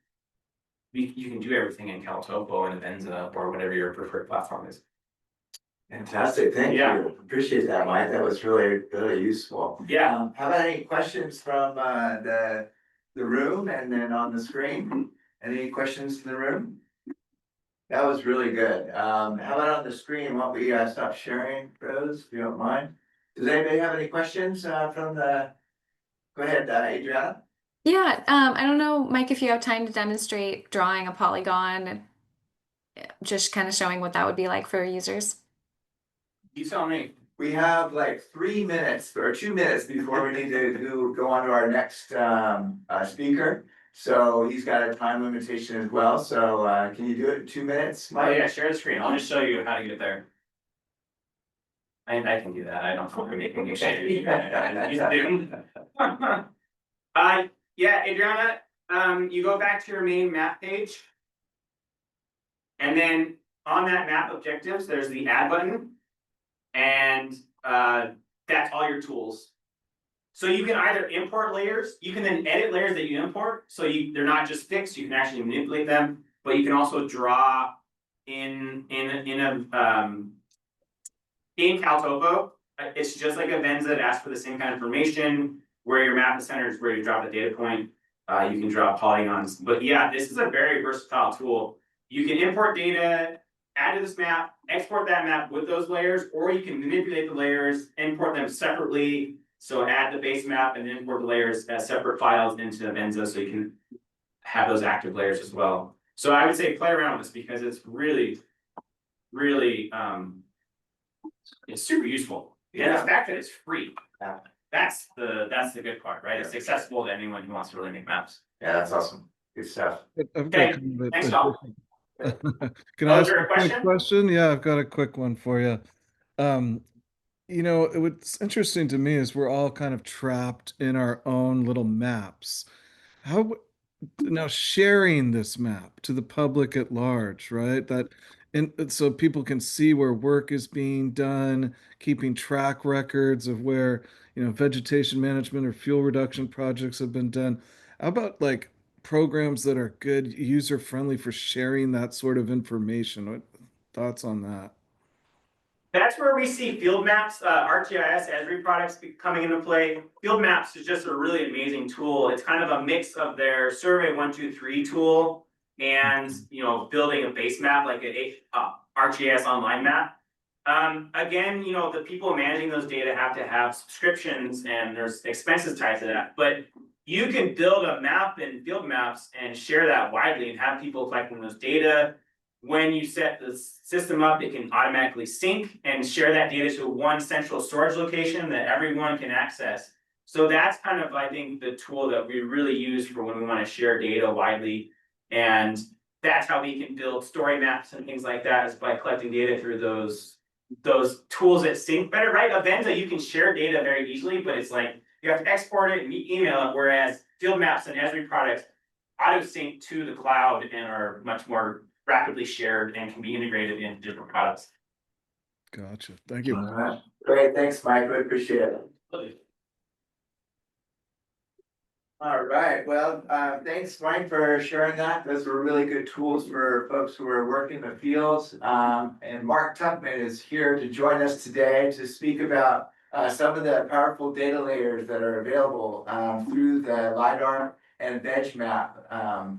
you can do everything in CalTopo and Avenza or whatever your preferred platform is. Fantastic, thank you. Appreciate that, Mike. That was really, really useful. Yeah. How about any questions from the room and then on the screen? Any questions in the room? That was really good. How about on the screen? Why don't we stop sharing, Rose, if you don't mind? Does anybody have any questions from the? Go ahead, Adriana. Yeah, I don't know, Mike, if you have time to demonstrate drawing a polygon, just kind of showing what that would be like for users. You tell me. We have like 3 minutes or 2 minutes before we need to go on to our next speaker. So he's got a time limitation as well. So can you do it in 2 minutes, Mike? Oh yeah, share the screen. I'll just show you how to get there. I can do that. I don't know making you share. Yeah, Adriana, you go back to your main map page. And then on that map objectives, there's the add button. And that's all your tools. So you can either import layers, you can then edit layers that you import. So they're not just fixed, you can actually manipulate them, but you can also draw in CalTopo. It's just like Avenza that asks for the same kind of information. Where your map is centered is where you drop the data point. You can draw polygons. But yeah, this is a very versatile tool. You can import data, add to this map, export that map with those layers, or you can manipulate the layers, import them separately. So add the base map and import the layers as separate files into Avenza so you can have those active layers as well. So I would say play around with this because it's really, really, it's super useful. And the fact that it's free, that's the good part, right? It's accessible to anyone who wants to really make maps. Yeah, that's awesome. Good stuff. Okay, thanks, Tom. Can I ask a quick question? Yeah, I've got a quick one for you. You know, what's interesting to me is we're all kind of trapped in our own little maps. How now sharing this map to the public at large, right? And so people can see where work is being done, keeping track records of where, you know, vegetation management or fuel reduction projects have been done. How about like programs that are good, user friendly for sharing that sort of information? What thoughts on that? That's where we see field maps, ArcGIS, Esri products coming into play. Field maps is just a really amazing tool. It's kind of a mix of their Survey 123 tool and building a base map like a ArcGIS online map. Again, the people managing those data have to have subscriptions and there's expenses tied to that. But you can build a map in field maps and share that widely and have people collecting those data. When you set the system up, it can automatically sync and share that data to one central storage location that everyone can access. So that's kind of, I think, the tool that we really use for when we want to share data widely. And that's how we can build story maps and things like that, is by collecting data through those tools that sync better, right? Avenza, you can share data very easily, but it's like you have to export it and email it, whereas field maps and Esri products auto sync to the cloud and are much more rapidly shared and can be integrated into different products. Gotcha. Thank you. All right. Great. Thanks, Mike. We appreciate it. All right. Well, thanks, Mike, for sharing that. Those were really good tools for folks who are working in the fields. And Mark Tuckman is here to join us today to speak about some of the powerful data layers that are available through the LiDAR and Veg map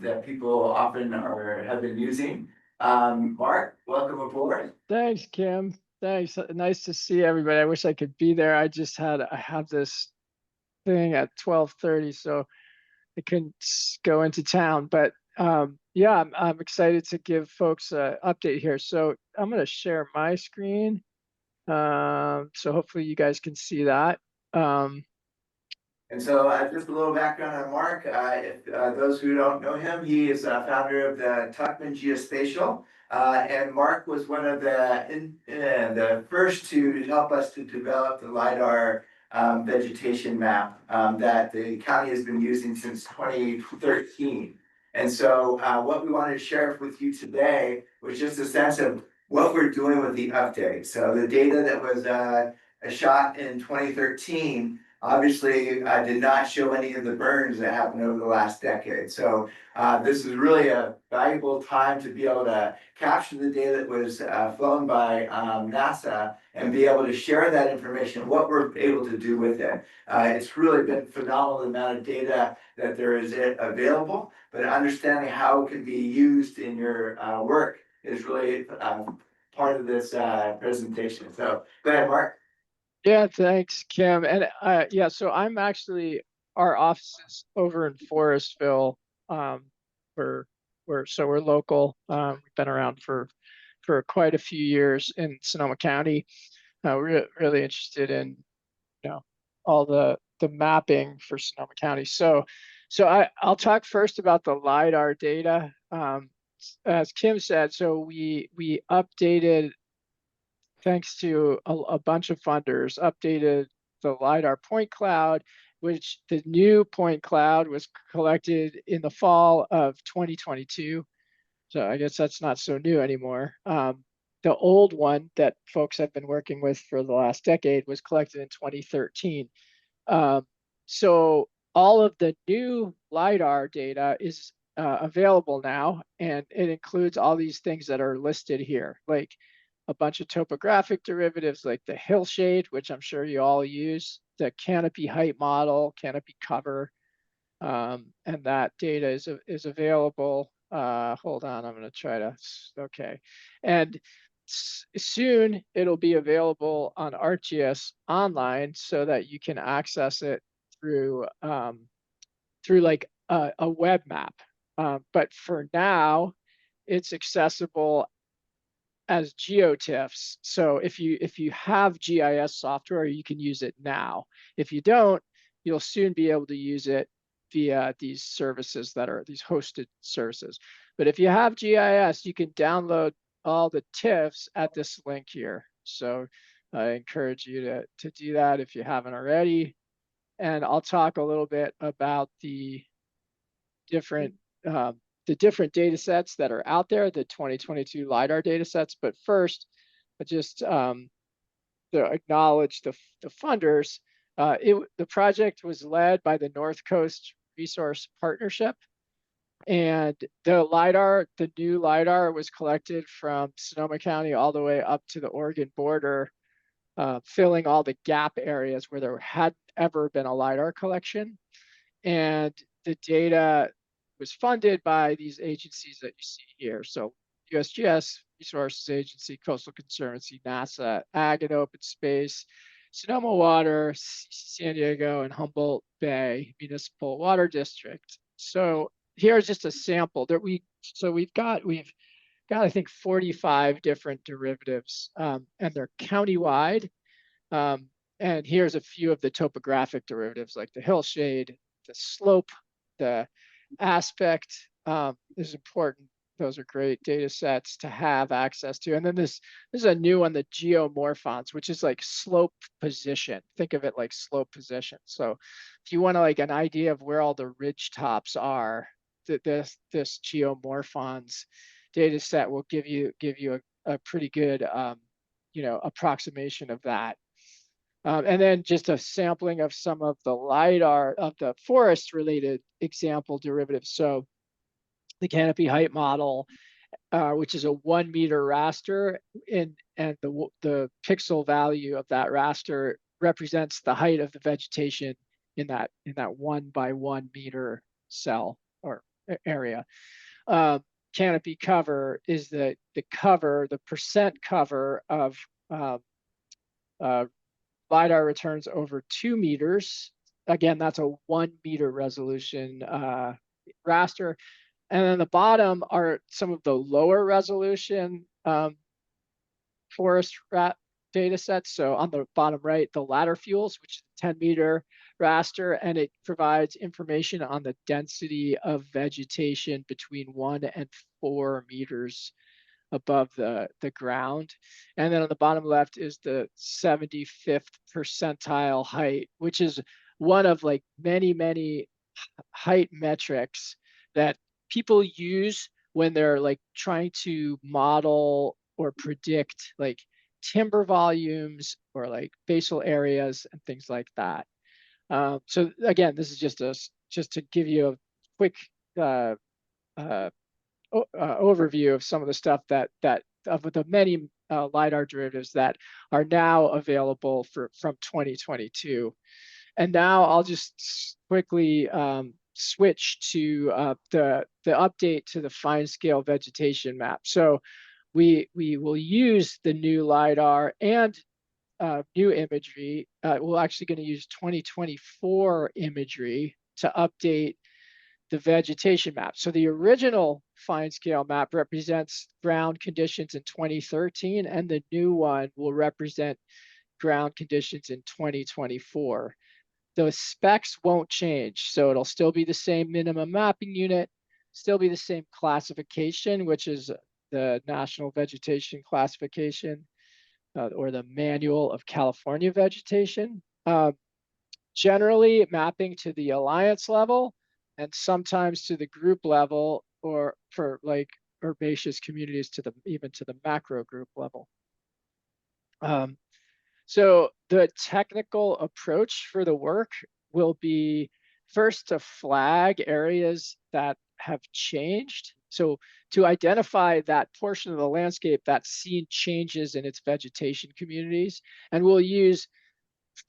that people often have been using. Mark, welcome aboard. Thanks, Kim. Thanks. Nice to see everybody. I wish I could be there. I have this thing at 12:30, so I couldn't go into town. But Yeah, I'm excited to give folks an update here. So I'm going to share my screen. So hopefully you guys can see that. And so just a little background on Mark. If those who don't know him, he is founder of the Tuckman Geospatial. And Mark was one of the first to help us to develop the LiDAR vegetation map that the county has been using since 2013. And so what we wanted to share with you today was just a sense of what we're doing with the update. So the data that was shot in 2013 obviously did not show any of the burns that happened over the last decade. So this is really a valuable time to be able to capture the data that was flown by NASA and be able to share that information, what we're able to do with it. It's really been phenomenal the amount of data that there is available, but understanding how it can be used in your work is really part of this presentation. So go ahead, Mark. Yeah, thanks, Kim. And yeah, so I'm actually, our offices over in Forestville. We're we're local. We've been around for quite a few years in Sonoma County. We're really interested in, all the mapping for Sonoma County. So I'll talk first about the LiDAR data. As Kim said, so we updated, thanks to a bunch of funders, updated the LiDAR point cloud, which the new point cloud was collected in the fall of 2022. So I guess that's not so new anymore. The old one that folks have been working with for the last decade was collected in 2013. So all of the new LiDAR data is available now, and it includes all these things that are listed here, like a bunch of topographic derivatives like the hillshade, which I'm sure you all use, the canopy height model, canopy cover, and that data is available. Hold on, I'm going to try to, okay. And soon it'll be available on ArcGIS online so that you can access it through like a web map. But for now, it's accessible as GeoTIFFs. So if you have GIS software, you can use it now. If you don't, you'll soon be able to use it via these services that are these hosted services. But if you have GIS, you can download all the TIFFs at this link here. So I encourage you to do that if you haven't already. And I'll talk a little bit about the different data sets that are out there, the 2022 LiDAR data sets. But first, just to acknowledge the funders. The project was led by the North Coast Resource Partnership. And the new LiDAR was collected from Sonoma County all the way up to the Oregon border, filling all the gap areas where there hadn't ever been a LiDAR collection. And the data was funded by these agencies that you see here. So USGS, Resources Agency, Coastal Conservancy, NASA, Ag and Open Space, Sonoma Water, San Diego, and Humboldt Bay Municipal Water District. So here's just a sample that we've got I think 45 different derivatives, and they're countywide. And here's a few of the topographic derivatives like the hillshade, the slope, the aspect is important. Those are great data sets to have access to. And then this is a new one, the geomorphons, which is like slope position. Think of it like slope position. So if you want to like an idea of where all the ridge tops are, this geomorphons data set will give you a pretty good approximation of that. And then just a sampling of some of the LiDAR of the forest related example derivatives. So the canopy height model, which is a 1 meter raster, and the pixel value of that raster represents the height of the vegetation in that 1 by 1 meter cell or area. Canopy cover is the percent cover of LiDAR returns over 2 meters. Again, that's a 1 meter resolution raster. And then the bottom are some of the lower resolution forest data sets. So on the bottom right, the ladder fuels, which is a 10-meter raster, and it provides information on the density of vegetation between 1 and 4 meters above the ground. And then on the bottom left is the 75th percentile height, which is one of like many height metrics that people use when they're like trying to model or predict like timber volumes or like basal areas and things like that. So again, this is just to give you a quick overview of some of the stuff that of the many LiDAR derivatives that are now available from 2022. And now I'll just quickly switch to the update to the fine scale vegetation map. So we will use the new LiDAR and new imagery. We're actually going to use 2024 imagery to update the vegetation map. So the original fine scale map represents ground conditions in 2013, and the new one will represent ground conditions in 2024. Those specs won't change. So it'll still be the same minimum mapping unit, still be the same classification, which is the National Vegetation Classification or the Manual of California Vegetation. Generally mapping to the alliance level and sometimes to the group level, or for like herbaceous communities to the even to the macro group level. So the technical approach for the work will be first to flag areas that have changed. So to identify that portion of the landscape that's seen changes in its vegetation communities. And we'll use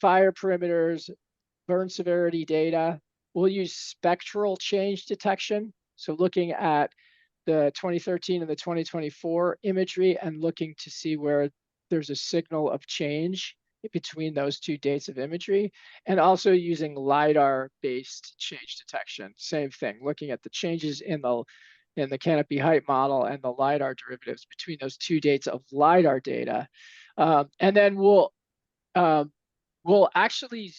fire perimeters, burn severity data. We'll use spectral change detection. So looking at the 2013 and the 2024 imagery and looking to see where there's a signal of change between those two dates of imagery, and also using LiDAR-based change detection. Same thing, looking at the changes in the canopy height model and the LiDAR derivatives between those two dates of LiDAR data. And then we'll actually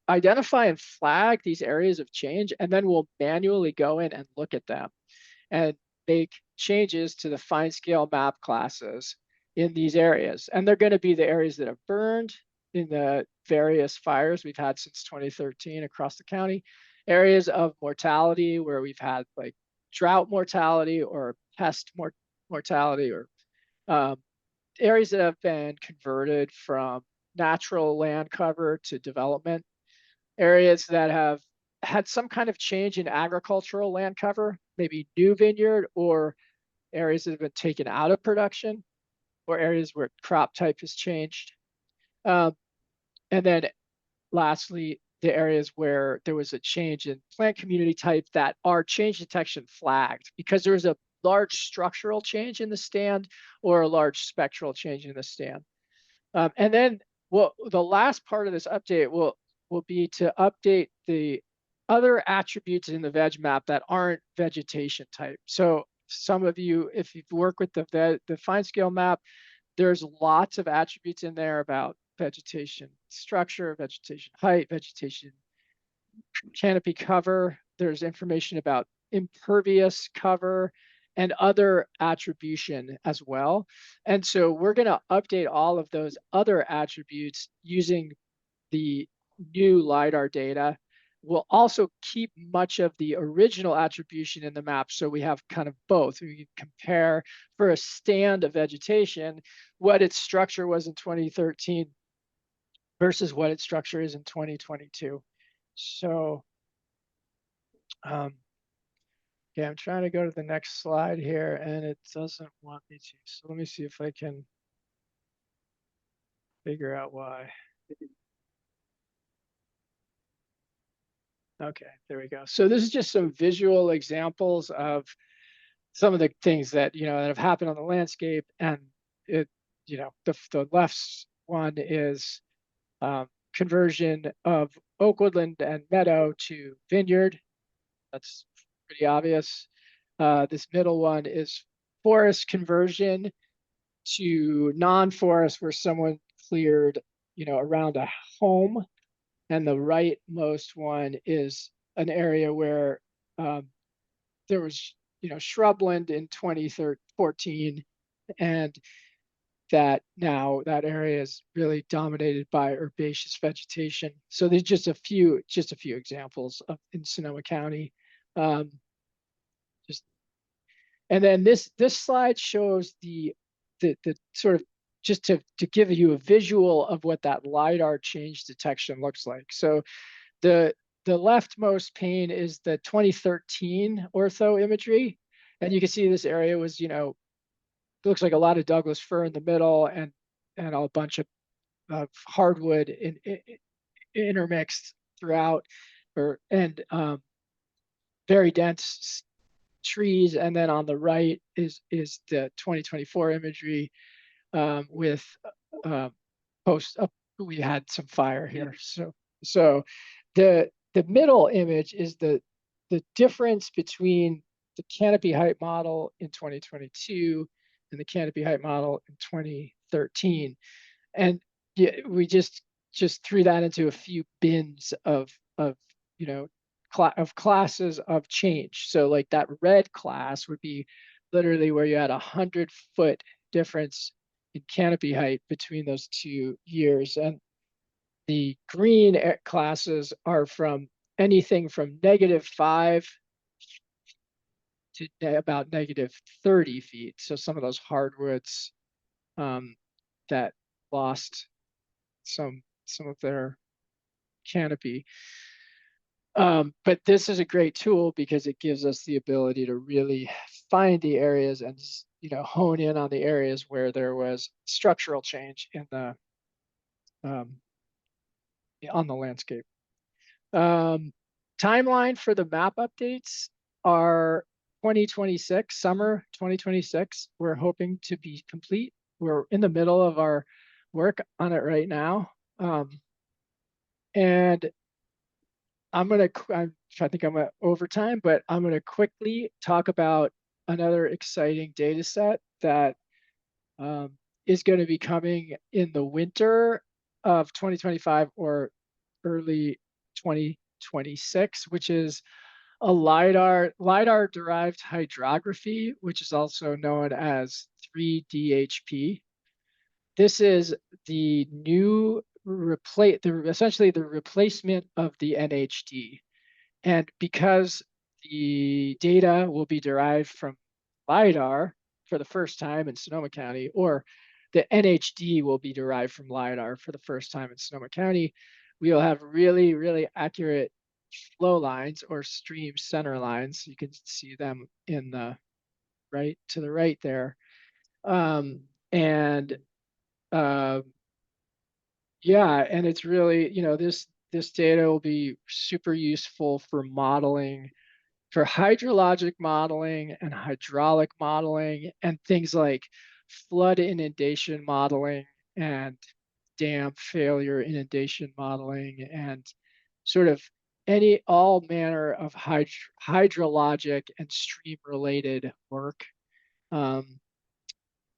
identify and flag these areas of change, and then we'll manually go in and look at them and make changes to the fine scale map classes in these areas. And they're going to be the areas that have burned in the various fires we've had since 2013 across the county, areas of mortality where we've had like drought mortality or pest mortality, or areas that have been converted from natural land cover to development, areas that have had some kind of change in agricultural land cover, maybe new vineyard, or areas that have been taken out of production, or areas where crop type has changed. And then lastly, the areas where there was a change in plant community type that are change detection flagged because there was a large structural change in the stand or a large spectral change in the stand. And then the last part of this update will be to update the other attributes in the veg map that aren't vegetation type. So some of you, if you've worked with the fine scale map, there's lots of attributes in there about vegetation structure, vegetation height, vegetation canopy cover. There's information about impervious cover and other attribution as well. And so we're going to update all of those other attributes using the new LiDAR data. We'll also keep much of the original attribution in the map, so we have kind of both. We can compare for a stand of vegetation what its structure was in 2013 versus what its structure is in 2022. So yeah, I'm trying to go to the next slide here and it doesn't want me to. So let me see if I can figure out why. Okay, there we go. So this is just some visual examples of some of the things that, that have happened on the landscape. And it, the left one is conversion of oak woodland and meadow to vineyard. That's pretty obvious. This middle one is forest conversion to non-forest where someone cleared, around a home. And the rightmost one is an area where there was, shrubland in 2014, and that now that area is really dominated by herbaceous vegetation. So there's just a few examples in Sonoma County. And then this slide shows the sort of, just to give you a visual of what that LiDAR change detection looks like. So the leftmost pane is the 2013 ortho imagery. And you can see this area was, looks like a lot of Douglas fir in the middle and a bunch of hardwood intermixed throughout, and very dense trees. And then on the right is the 2024 imagery with post up. We had some fire here. So the middle image is the difference between the canopy height model in 2022 and the canopy height model in 2013. And we just threw that into a few bins of classes of change. So like that red class would be literally where you had 100-foot difference in canopy height between those 2 years. And the green classes are from anything from -5 to about -30 feet. So some of those hardwoods that lost some of their canopy. But this is a great tool because it gives us the ability to really find the areas and hone in on the areas where there was structural change in the on the landscape. Timeline for the map updates are 2026, summer 2026. We're hoping to be complete. We're in the middle of our work on it right now. And I think I'm at overtime, but I'm going to quickly talk about another exciting data set that is going to be coming in the winter of 2025 or early 2026, which is a LiDAR derived hydrography, which is also known as 3DHP. This is the new essentially the replacement of the NHD. And because the data will be derived from LiDAR for the first time in Sonoma County, or the NHD will be derived from LiDAR for the first time in Sonoma County, we will have really, really accurate flow lines or stream center lines. You can see them in the right to the right there. Yeah, and it's really, this data will be super useful for modeling, for hydrologic modeling and hydraulic modeling, and things like flood inundation modeling and dam failure inundation modeling, and sort of all manner of hydrologic and stream related work.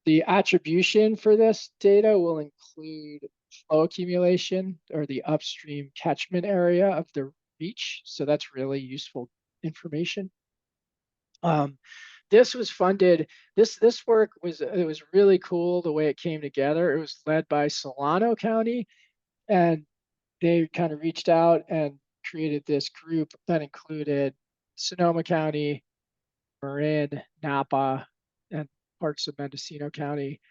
The attribution for this data will include flow accumulation or the upstream catchment area of the reach. So that's really useful information. This was funded, this work was really cool the way it came together. It was led by Solano County, and they kind of reached out and created this group that included Sonoma County, Marin, Napa, and parts of Mendocino County,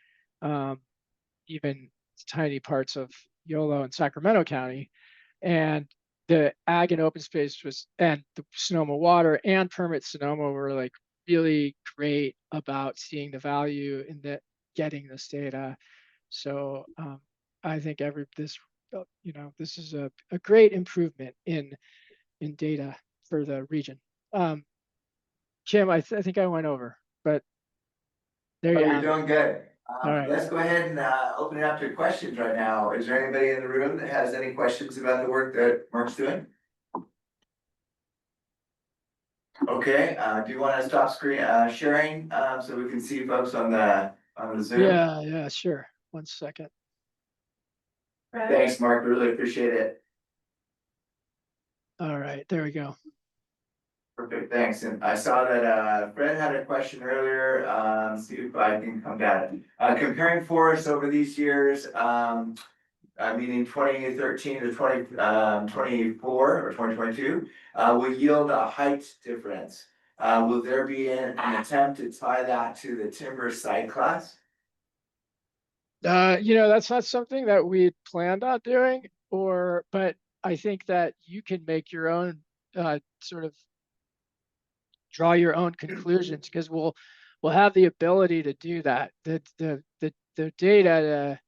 even tiny parts of Yolo and Sacramento County. And the ag and open space and the Sonoma Water and Permit Sonoma were like really great about seeing the value in getting this data. So I think this is a great improvement in data for the region. Kim, I think I went over, but there you You're have it. doing good. All right. Let's go ahead and open it up to questions right now. Is there anybody in the room that has any questions about the work that Mark's doing? Okay, do you want to stop sharing, so we can see folks on the Zoom? Yeah, sure. 1 second. Thanks, Mark, really appreciate it. All right, there we go. Perfect, thanks. And I saw that Fred had a question earlier, see if I can come back. Comparing forests over these years, meaning 2013 to 2024 or 2022, will yield a height difference. Will there be an attempt to tie that to the timber site class? That's not something that we planned on doing, but I think that you can make your own sort of draw your own conclusions, because we'll have the ability to do that. The data to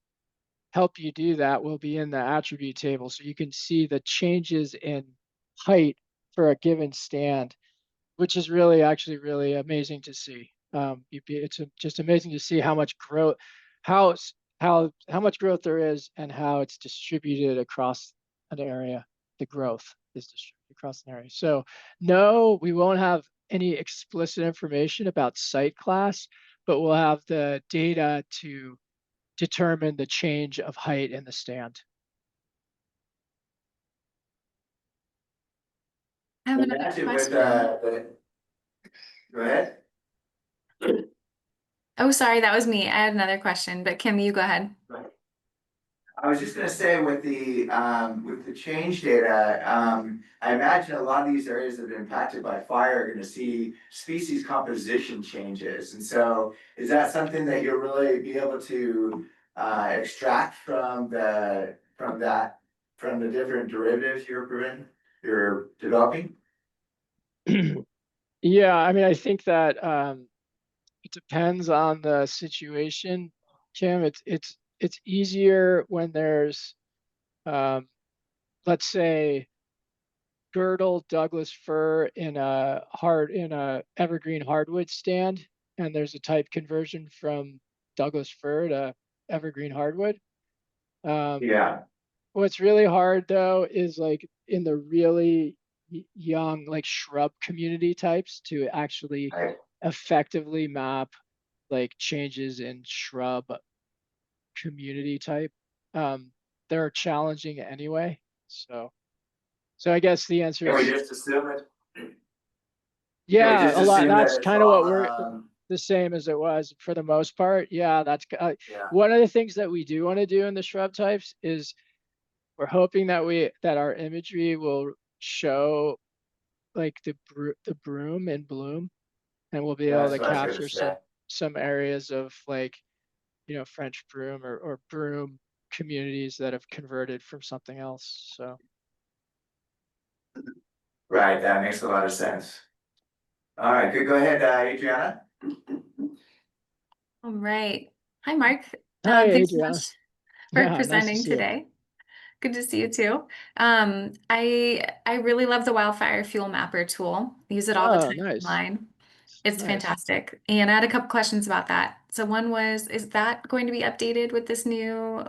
help you do that will be in the attribute table, so you can see the changes in height for a given stand, which is actually really amazing to see. It's just amazing to see how much growth, how much growth there is, and how it's distributed across an area. The growth is distributed across an area. So no, we won't have any explicit information about site class, but we'll have the data to determine the change of height in the stand. I have another question. Go ahead. Oh, sorry, that was me. I had another question, but Kim, you go ahead. I was just gonna say with the change data, I imagine a lot of these areas that have been impacted by fire are gonna see species composition changes. And so is that something that you'll really be able to extract from the different derivatives you're developing? Yeah, I mean, I think that it depends on the situation, Kim. It's easier when there's let's say girdle Douglas fir in a evergreen hardwood stand, and there's a type conversion from Douglas fir to evergreen hardwood. Yeah. What's really hard though is like in the really young like shrub community types to actually effectively map like changes in shrub community type. They're challenging anyway. So I guess the answer Can we is just assume it? yeah, just a lot. assume that That's it's kind of what all, we're the same as it was for the most part. Yeah, that's yeah. one of the things that we do want to do in the shrub types is we're hoping that our imagery will show like the broom in bloom, and we'll be able That's to what I was gonna capture say. some areas of like French broom or broom communities that have converted from something else. So Right, that makes a lot of sense. All right, good. Go ahead, Adriana. All right. Hi, Mark. hi, Thanks so Adriana. much for Yeah, nice to presenting see you. today. Good to see you too. I really love the wildfire fuel mapper tool. I use it all the Oh, time nice. online. It's Nice. fantastic. And I had a couple questions about that. So one was, is that going to be updated with this new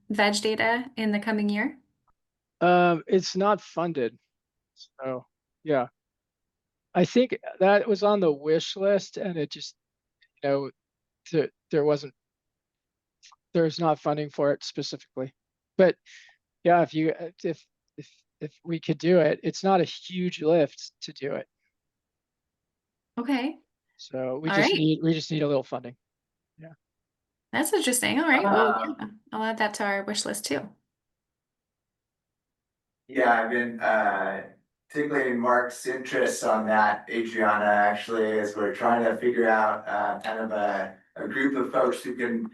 veg data in the coming year? It's not funded. So yeah. I think that was on the wish list, and it just, there's not funding for it specifically. But yeah, if we could do it, it's not a huge lift to do it. Okay. So we All just right. need a little funding. Yeah. That's interesting. All right. Well, yeah, I'll add that to our wish list too. Yeah, I've been tickling Mark's interest on that, Adriana, actually, as we're trying to figure out kind of a group of folks who can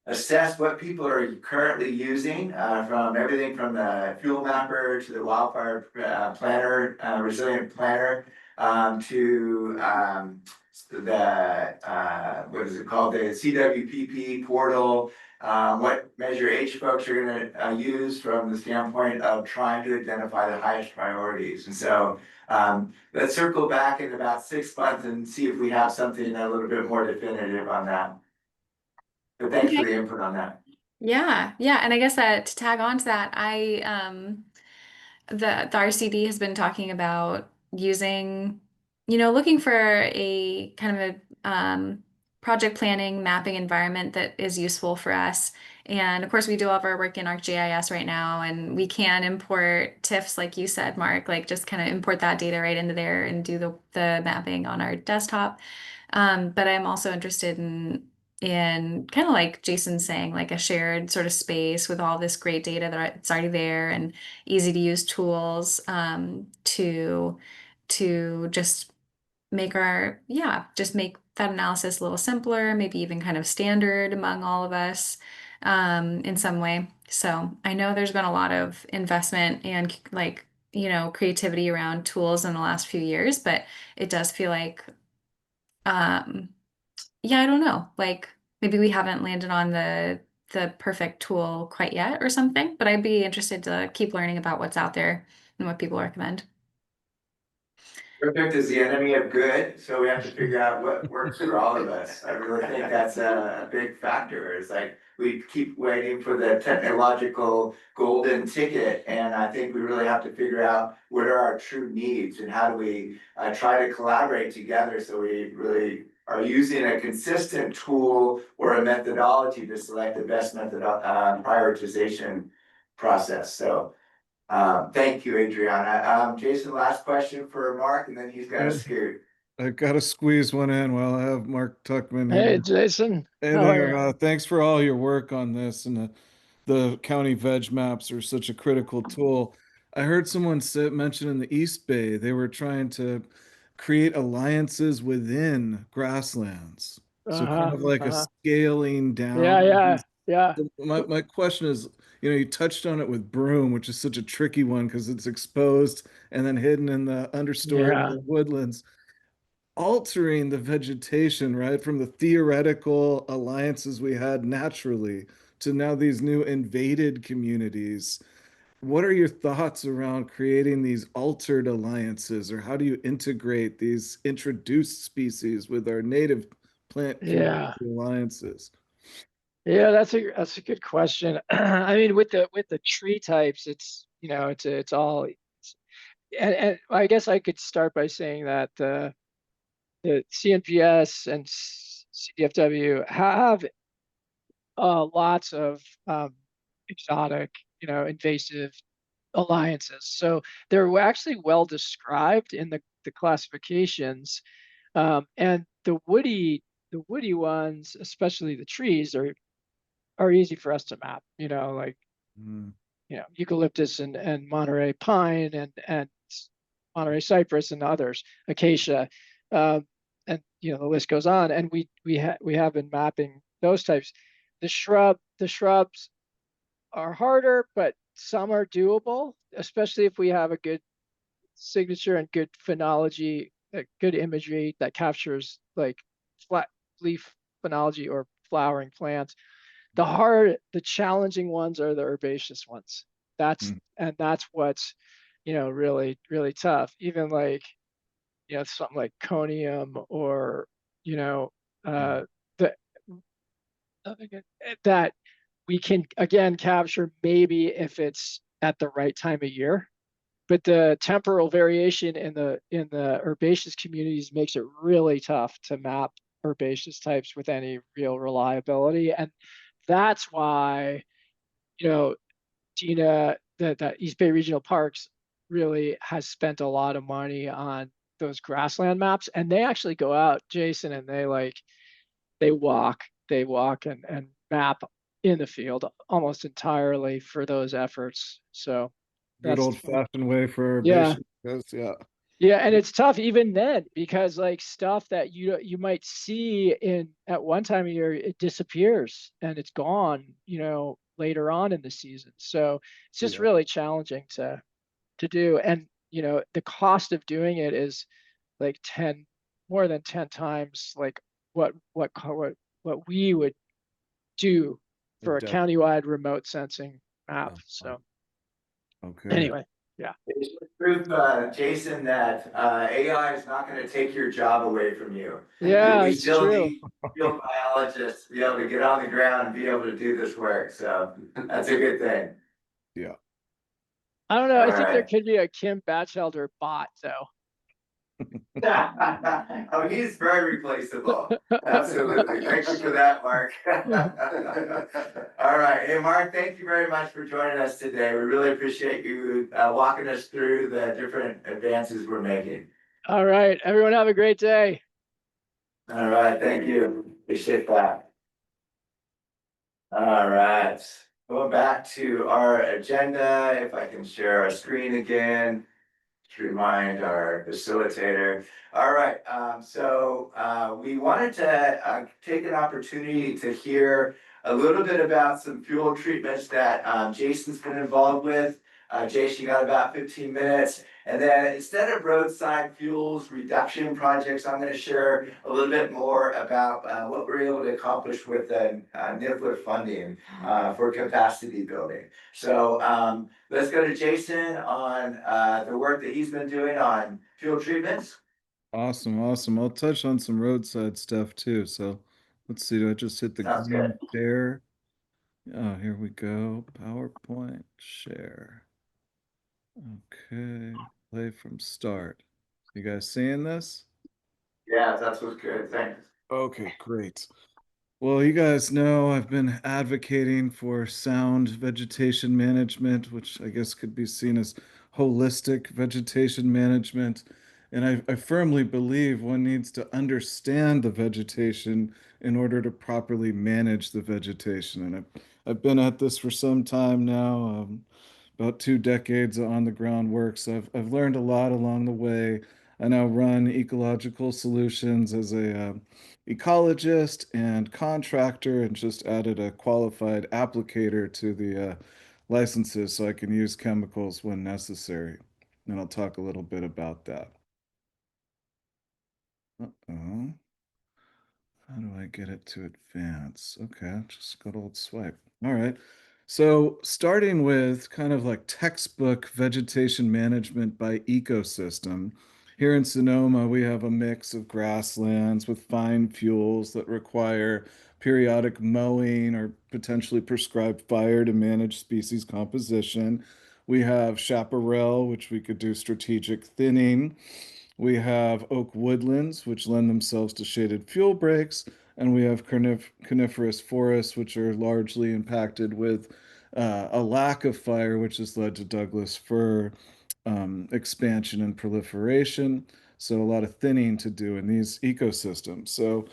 assess what people are currently using, from everything from the fuel mapper to the wildfire planner, resilient planner, to the what is it called, the CWPP portal. What Measure H folks are gonna use from the standpoint of trying to identify the highest priorities. And so let's circle back in about 6 months and see if we have something a little bit more definitive on that. But thanks for the input on that. Yeah, and I guess that to tag on to that, the RCD has been talking about using looking for a kind of a project planning mapping environment that is useful for us. And of course, we do all of our work in ArcGIS right now, and we can import TIFFs, like you said, Mark, like just kind of import that data right into there and do the mapping on our desktop. But I'm also interested in kind of like Jason's saying, like a shared sort of space with all this great data it's already there and easy to use tools to just just make that analysis a little simpler, maybe even kind of standard among all of us in some way. So I know there's been a lot of investment and like, creativity around tools in the last few years, but it does feel like, yeah, I don't know, like maybe we haven't landed on the perfect tool quite yet or something, but I'd be interested to keep learning about what's out there and what people recommend. Perfect is the enemy of good, so we have to figure out what works for all of us. I really think that's a big factor. It's like we keep waiting for the technological golden ticket, and I think we really have to figure out what are our true needs and how do we try to collaborate together so we really are using a consistent tool or a methodology to select the best method prioritization process. So thank you, Adriana. Jason, last question for Mark, and then he's got to scoot. I gotta squeeze one in while I have Mark Tuckman Hey, here. Jason. Hey How are there, you? thanks for all your work on this, and the county veg maps are such a critical tool. I heard someone mention in the East Bay they were trying to create alliances within grasslands. So kind Uh-huh. of like a Uh-huh. scaling Yeah, down. yeah, yeah. So my question is, you touched on it with broom, which is such a tricky one because it's exposed and then hidden in the understory of Yeah. the woodlands. Altering the vegetation, right, from the theoretical alliances we had naturally to now these new invaded communities. What are your thoughts around creating these altered alliances, or how do you integrate these introduced species with our native plant community Yeah. alliances? Yeah, that's a good question. I mean, with the tree types, it's it's all and I guess I could start by saying that the CNPS and CDFW have lots of exotic, invasive alliances. So they're actually well described in the classifications. And the woody ones, especially the trees, are easy for us to map. Like Mm. eucalyptus and Monterey pine and Monterey cypress and others, acacia, and the list goes on. And we have been mapping those types. The shrubs are harder, but some are doable, especially if we have a good signature and good phenology, good imagery that captures like flat leaf phenology or flowering plants. The challenging ones are the herbaceous ones. That's what's, really, really tough. Even like, something like conium or, you know, the that we can again capture maybe if it's at the right time of year. But the temporal variation in the herbaceous communities makes it really tough to map herbaceous types with any real reliability. And that's why, Gina, that East Bay Regional Parks really has spent a lot of money on those grassland maps. And they actually go out, Jason, and they walk and map in the field almost entirely for those efforts. So Good that's old fashioned way for yeah. herbaceous, yeah. Yeah, and it's tough even then because like stuff that you might see in at one time of year, it disappears and it's gone, later on in the season. So it's just Yeah. really challenging to do. And the cost of doing it is like more than 10 times like what we would do for a Depth. countywide remote sensing map. So Okay. anyway, yeah. It's proof, Jason, that AI is not going to take your job away from you. Yeah, We it's still true. need field biologists to be able to get on the ground and be able to do this work. So that's a good thing. Yeah. I don't know. All I think there right. could be a Kim Batchelder bot though. Oh, he's very replaceable. Absolutely. Thank you for that, Mark. All right. Hey, Mark, thank you very much for joining us today. We really appreciate you walking us through the different advances we're making. All right, everyone have a great day. All right. Thank you. Appreciate that. All right. Going back to our agenda, if I can share our screen again to remind our facilitator. All right, we wanted to take an opportunity to hear a little bit about some fuel treatments that Jason's been involved with. Jason, you got about 15 minutes. And then instead of roadside fuels reduction projects, I'm going to share a little bit more about what we're able to accomplish with the NIFLA funding for capacity building. So let's go to Jason on the work that he's been doing on fuel treatments. Awesome, awesome. I'll touch on some roadside stuff too. So let's see, do I just hit the Sounds green good. share? Oh, here we go. PowerPoint share. Okay, play from start. You guys seeing this? Yeah, that's what's good. Thanks. Okay, great. Well, you guys know I've been advocating for sound vegetation management, which I guess could be seen as holistic vegetation management. And I firmly believe one needs to understand the vegetation in order to properly manage the vegetation. And I've been at this for some time now, about 2 decades on the groundwork. So I've learned a lot along the way. I now run Ecological Solutions as a ecologist and contractor, and just added a qualified applicator to the licenses so I can use chemicals when necessary. And I'll talk a little bit about that. Uh-oh. How do I get it to advance? Okay, just good old swipe. All right. So starting with kind of like textbook vegetation management by ecosystem, here in Sonoma, we have a mix of grasslands with fine fuels that require periodic mowing or potentially prescribed fire to manage species composition. We have chaparral, which we could do strategic thinning. We have oak woodlands, which lend themselves to shaded fuel breaks, and we have coniferous forests, which are largely impacted with a lack of fire, which has led to Douglas fir expansion and proliferation. So a lot of thinning to do in these ecosystems. So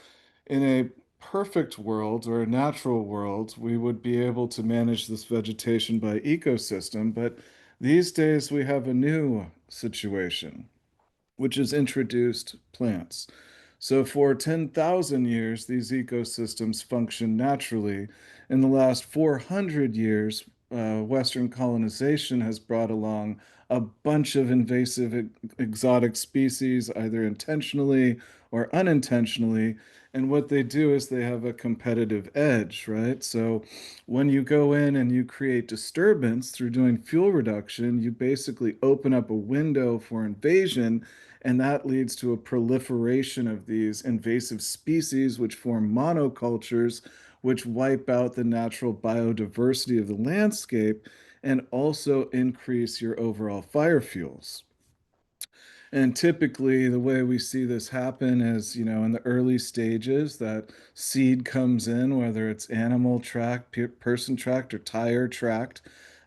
in a perfect world or a natural world, we would be able to manage this vegetation by ecosystem, but these days we have a new situation which has introduced plants. So for 10,000 years, these ecosystems functioned naturally. In the last 400 years, Western colonization has brought along a bunch of invasive exotic species, either intentionally or unintentionally. And what they do is they have a competitive edge, right? So when you go in and you create disturbance through doing fuel reduction, you basically open up a window for invasion, and that leads to a proliferation of these invasive species, which form monocultures, which wipe out the natural biodiversity of the landscape and also increase your overall fire fuels. And typically, the way we see this happen is, in the early stages, that seed comes in, whether it's animal tracked, person tracked, or tire tracked,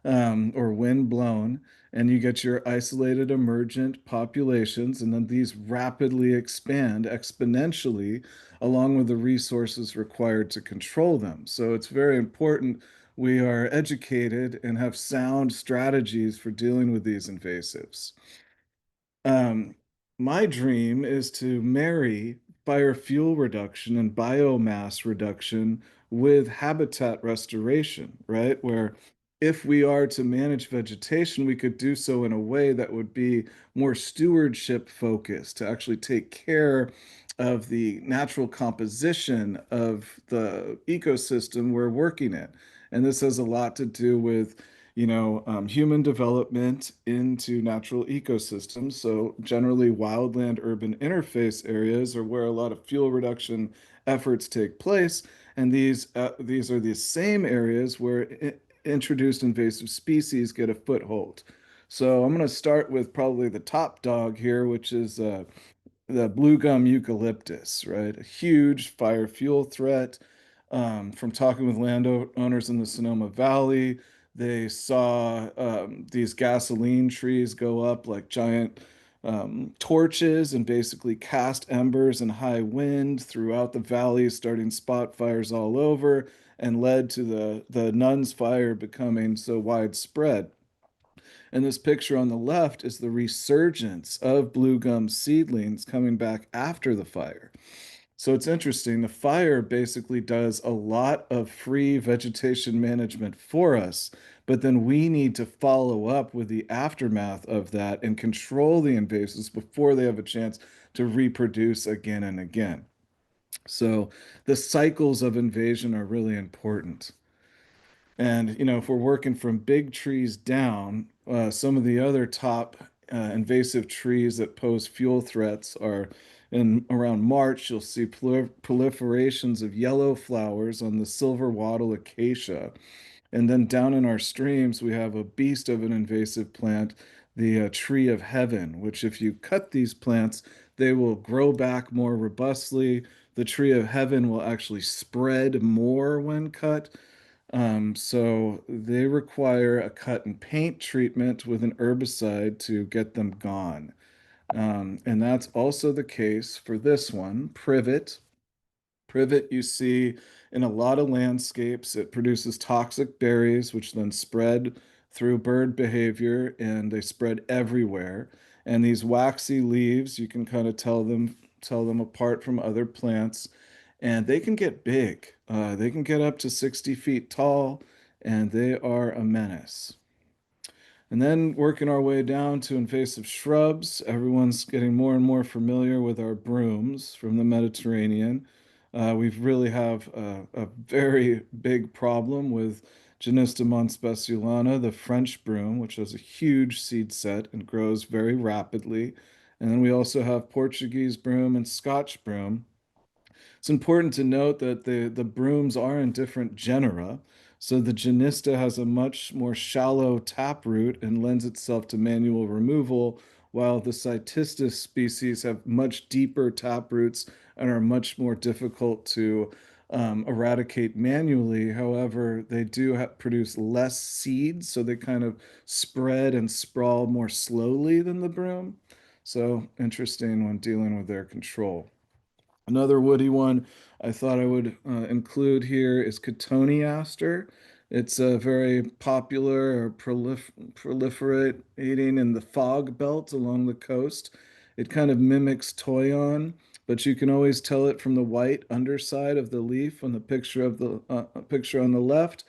or wind blown, and you get your isolated emergent populations, and then these rapidly expand exponentially along with the resources required to control them. So it's very important we are educated and have sound strategies for dealing with these invasives. Um, my dream is to marry fire fuel reduction and biomass reduction with habitat restoration, right? Where if we are to manage vegetation, we could do so in a way that would be more stewardship focused, to actually take care of the natural composition of the ecosystem we're working in. And this has a lot to do with human development into natural ecosystems. So generally, wildland urban interface areas are where a lot of fuel reduction efforts take place, and these are the same areas where introduced invasive species get a foothold. So I'm going to start with probably the top dog here, which is the blue gum eucalyptus, right? A huge fire fuel threat. From talking with landowners in the Sonoma Valley, they saw these gasoline trees go up like giant torches and basically cast embers in high wind throughout the valley, starting spot fires all over, and led to the Nuns fire becoming so widespread. And this picture on the left is the resurgence of blue gum seedlings coming back after the fire. So it's interesting. The fire basically does a lot of free vegetation management for us, but then we need to follow up with the aftermath of that and control the invasives before they have a chance to reproduce again and again. So the cycles of invasion are really important. And, if we're working from big trees down, some of the other top invasive trees that pose fuel threats are in around March, you'll see proliferations of yellow flowers on the silver wattle acacia. And then down in our streams, we have a beast of an invasive plant, the tree of heaven, which if you cut these plants, they will grow back more robustly. The tree of heaven will actually spread more when cut. So they require a cut and paint treatment with an herbicide to get them gone. And that's also the case for this one, privet. Privet you see in a lot of landscapes. It produces toxic berries, which then spread through bird behavior and they spread everywhere. And these waxy leaves, you can kind of tell them apart from other plants, and they can get big. They can get up to 60 feet tall, and they are a menace. And then working our way down to invasive shrubs, everyone's getting more and more familiar with our brooms from the Mediterranean. We really have a very big problem with Genista montespeciolana, the French broom, which has a huge seed set and grows very rapidly. And then we also have Portuguese broom and Scotch broom. It's important to note that the brooms are in different genera. So the Genista has a much more shallow taproot and lends itself to manual removal, while the Cytistus species have much deeper taproots and are much more difficult to eradicate manually. However, they do produce less seeds, so they kind of spread and sprawl more slowly than the broom. So interesting when dealing with their control. Another woody one I thought I would include here is Cotoneaster. It's very popular or proliferating in the fog belt along the coast. It kind of mimics toyon, but you can always tell it from the white underside of the leaf on the picture on the left.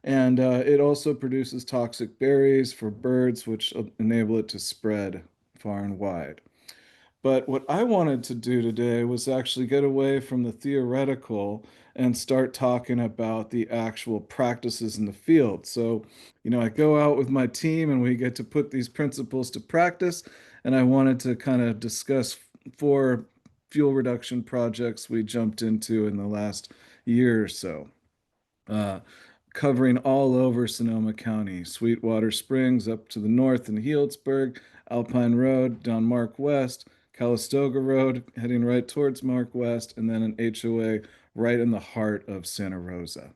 And it also produces toxic berries for birds, which enable it to spread far and wide. But what I wanted to do today was actually get away from the theoretical and start talking about the actual practices in the field. So, I go out with my team and we get to put these principles to practice. And I wanted to kind of discuss 4 fuel reduction projects we jumped into in the last year or so. Covering all over Sonoma County, Sweetwater Springs up to the north in Healdsburg, Alpine Road down Mark West, Calistoga Road heading right towards Mark West, and then an HOA right in the heart of Santa Rosa.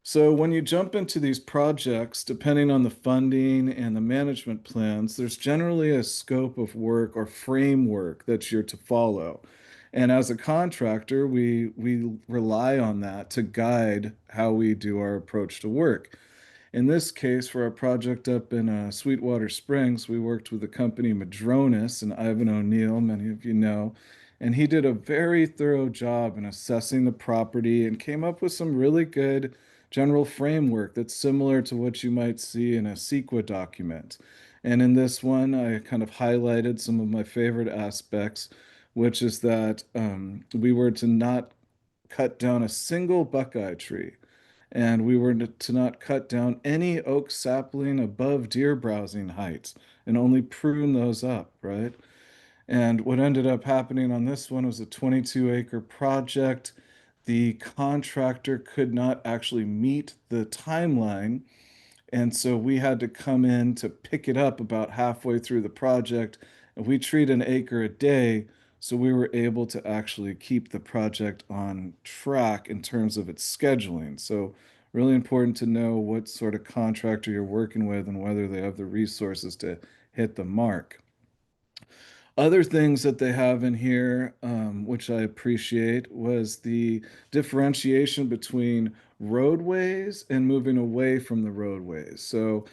So when you jump into these projects, depending on the funding and the management plans, there's generally a scope of work or framework that you're to follow. And as a contractor, we rely on that to guide how we do our approach to work. In this case, for our project up in Sweetwater Springs, we worked with the company Madronis and Ivan O'Neill, many of you know, and he did a very thorough job in assessing the property and came up with some really good general framework that's similar to what you might see in a CEQA document. And in this one, I kind of highlighted some of my favorite aspects, which is that we were to not cut down a single buckeye tree, and we were to not cut down any oak sapling above deer browsing heights and only prune those up, right? And what ended up happening on this one was a 22-acre project. The contractor could not actually meet the timeline And so we had to come in to pick it up about halfway through the project. And we treat an acre a day, so we were able to actually keep the project on track in terms of its scheduling. So really important to know what sort of contractor you're working with and whether they have the resources to hit the mark. Other things that they have in here, which I appreciate, was the differentiation between roadways and moving away from the roadways. So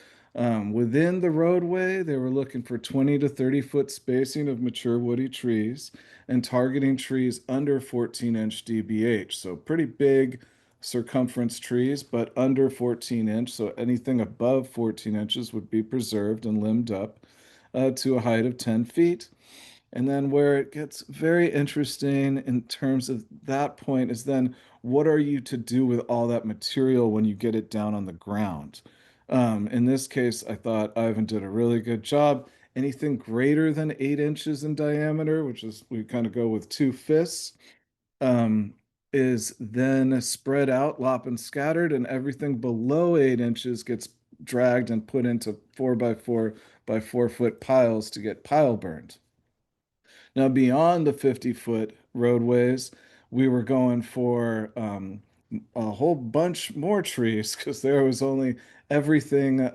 within the roadway, they were looking for 20 to 30-foot spacing of mature woody trees and targeting trees under 14-inch DBH. So pretty big circumference trees, but under 14-inch. So anything above 14 inches would be preserved and limbed up to a height of 10 feet. And then where it gets very interesting in terms of that point is then what are you to do with all that material when you get it down on the ground? In this case, I thought Ivan did a really good job. Anything greater than 8 inches in diameter, which is we kind of go with 2 fists, um, is then spread out, lop and scattered, and everything below 8 inches gets dragged and put into 4 by 4 piles to get pile burned. Now, beyond the 50-foot roadways, we were going for a whole bunch more trees because there was only everything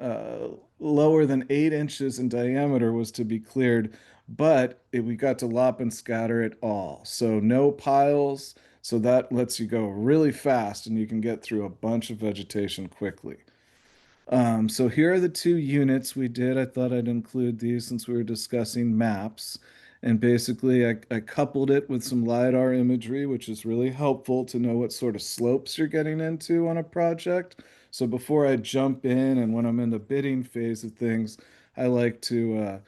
lower than 8 inches in diameter was to be cleared, but we got to lop and scatter it all. So no piles. So that lets you go really fast and you can get through a bunch of vegetation quickly. So here are the two units we did. I thought I'd include these since we were discussing maps. And basically, I coupled it with some LiDAR imagery, which is really helpful to know what sort of slopes you're getting into on a project. So before I jump in and when I'm in the bidding phase of things, I like to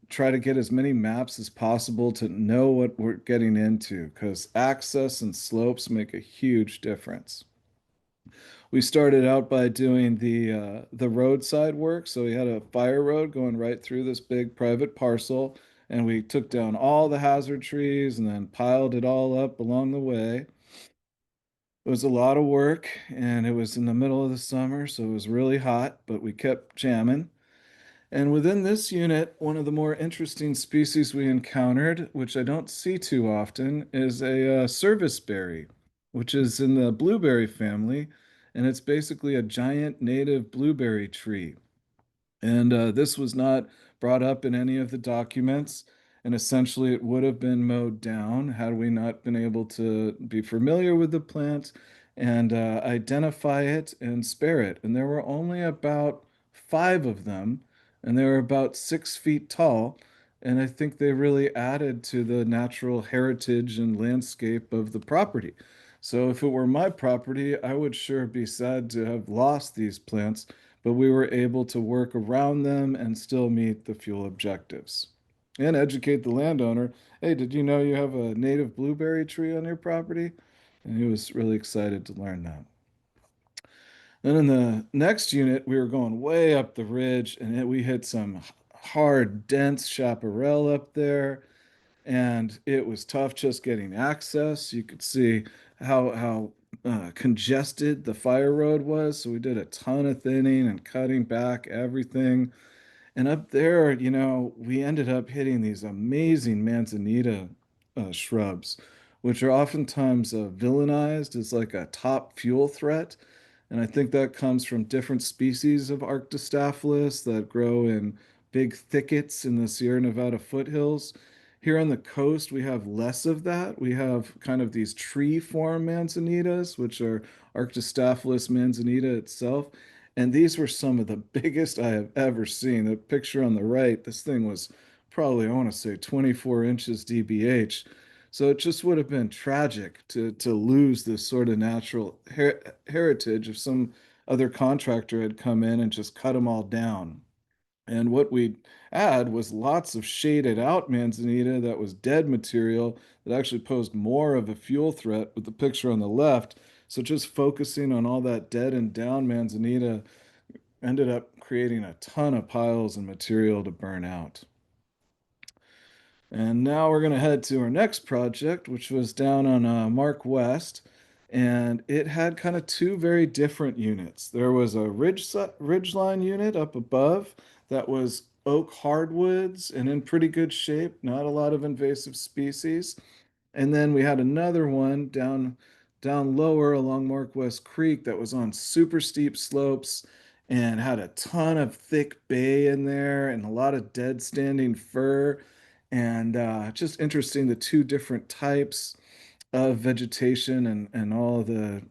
try to get as many maps as possible to know what we're getting into because access and slopes make a huge difference. We started out by doing the roadside work. So we had a fire road going right through this big private parcel, and we took down all the hazard trees and then piled it all up along the way. It was a lot of work, and it was in the middle of the summer, so it was really hot, but we kept jamming. And within this unit, one of the more interesting species we encountered, which I don't see too often, is a service berry, which is in the blueberry family, and it's basically a giant native blueberry tree. And this was not brought up in any of the documents. And essentially, it would have been mowed down had we not been able to be familiar with the plant and identify it and spare it. And there were only about 5 of them, and they were about 6 feet tall. And I think they really added to the natural heritage and landscape of the property. So if it were my property, I would sure be sad to have lost these plants, but we were able to work around them and still meet the fuel objectives. And educate the landowner. Hey, did you know you have a native blueberry tree on your property? And he was really excited to learn that. Then in the next unit, we were going way up the ridge and we hit some hard, dense chaparral up there. And it was tough just getting access. You could see how congested the fire road was. So we did a ton of thinning and cutting back everything. And up there, we ended up hitting these amazing manzanita shrubs, which are oftentimes villainized as like a top fuel threat. And I think that comes from different species of Arctostaphylos that grow in big thickets in the Sierra Nevada foothills. Here on the coast, we have less of that. We have kind of these tree form manzanitas, which are Arctostaphylos manzanita itself. And these were some of the biggest I have ever seen. The picture on the right, this thing was probably, I want to say 24 inches DBH. So it just would have been tragic to lose this sort of natural heritage if some other contractor had come in and just cut them all down. And what we'd add was lots of shaded out manzanita that was dead material that actually posed more of a fuel threat with the picture on the left. So just focusing on all that dead and down manzanita ended up creating a ton of piles and material to burn out. And now we're going to head to our next project, which was down on Mark West. and it had kind of two very different units. There was a ridgeline unit up above that was oak hardwoods and in pretty good shape, not a lot of invasive species. And then we had another one down lower along Mark Creek that was on super steep slopes and had a ton of thick bay in there and a lot of dead standing fir. And just interesting, the two different types of vegetation and all the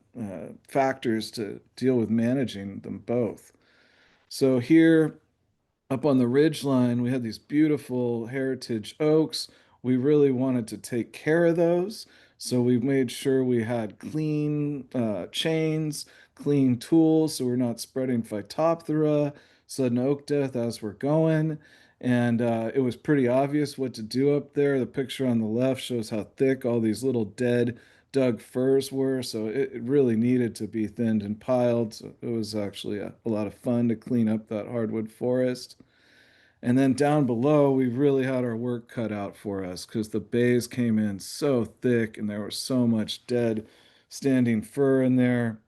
factors to deal with managing them both. So here up on the ridge line, we had these beautiful heritage oaks. We really wanted to take care of those. So we made sure we had clean chains, clean tools, so we're not spreading Phytophthora, sudden oak death as we're going. And it was pretty obvious what to do up there. The picture on the left shows how thick all these little dead dug firs were. So it really needed to be thinned and piled. So it was actually a lot of fun to clean up that hardwood forest. And then down below, we really had our work cut out for us because the bays came in so thick and there was so much dead standing fir in there.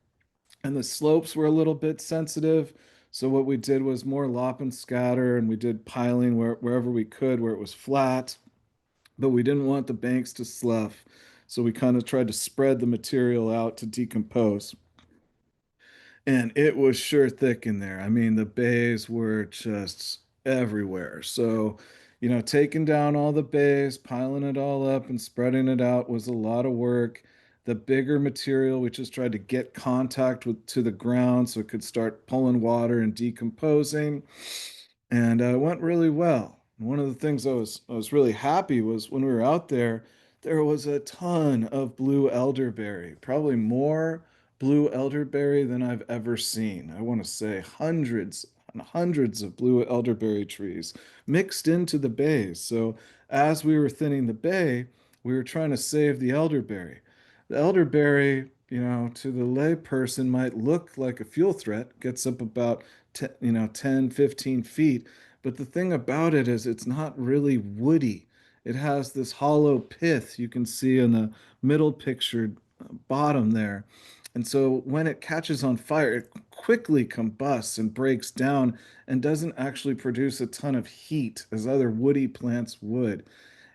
And the slopes were a little bit sensitive. So what we did was more lop and scatter, and we did piling wherever we could where it was flat, but we didn't want the banks to slough. So we kind of tried to spread the material out to decompose. And it was sure thick in there. I mean, the bays were just everywhere. So, taking down all the bays, piling it all up, and spreading it out was a lot of work. The bigger material, we just tried to get contact to the ground so it could start pulling water and decomposing. And it went really well. One of the things I was really happy was when we were out there, there was a ton of blue elderberry, probably more blue elderberry than I've ever seen. I want to say hundreds and hundreds of blue elderberry trees mixed into the bays. So as we were thinning the bay, we were trying to save the elderberry. The elderberry, to the lay person might look like a fuel threat, gets up about 10, 15 feet. But the thing about it is it's not really woody. It has this hollow pith you can see in the middle pictured bottom there. And so when it catches on fire, it quickly combusts and breaks down and doesn't actually produce a ton of heat as other woody plants would.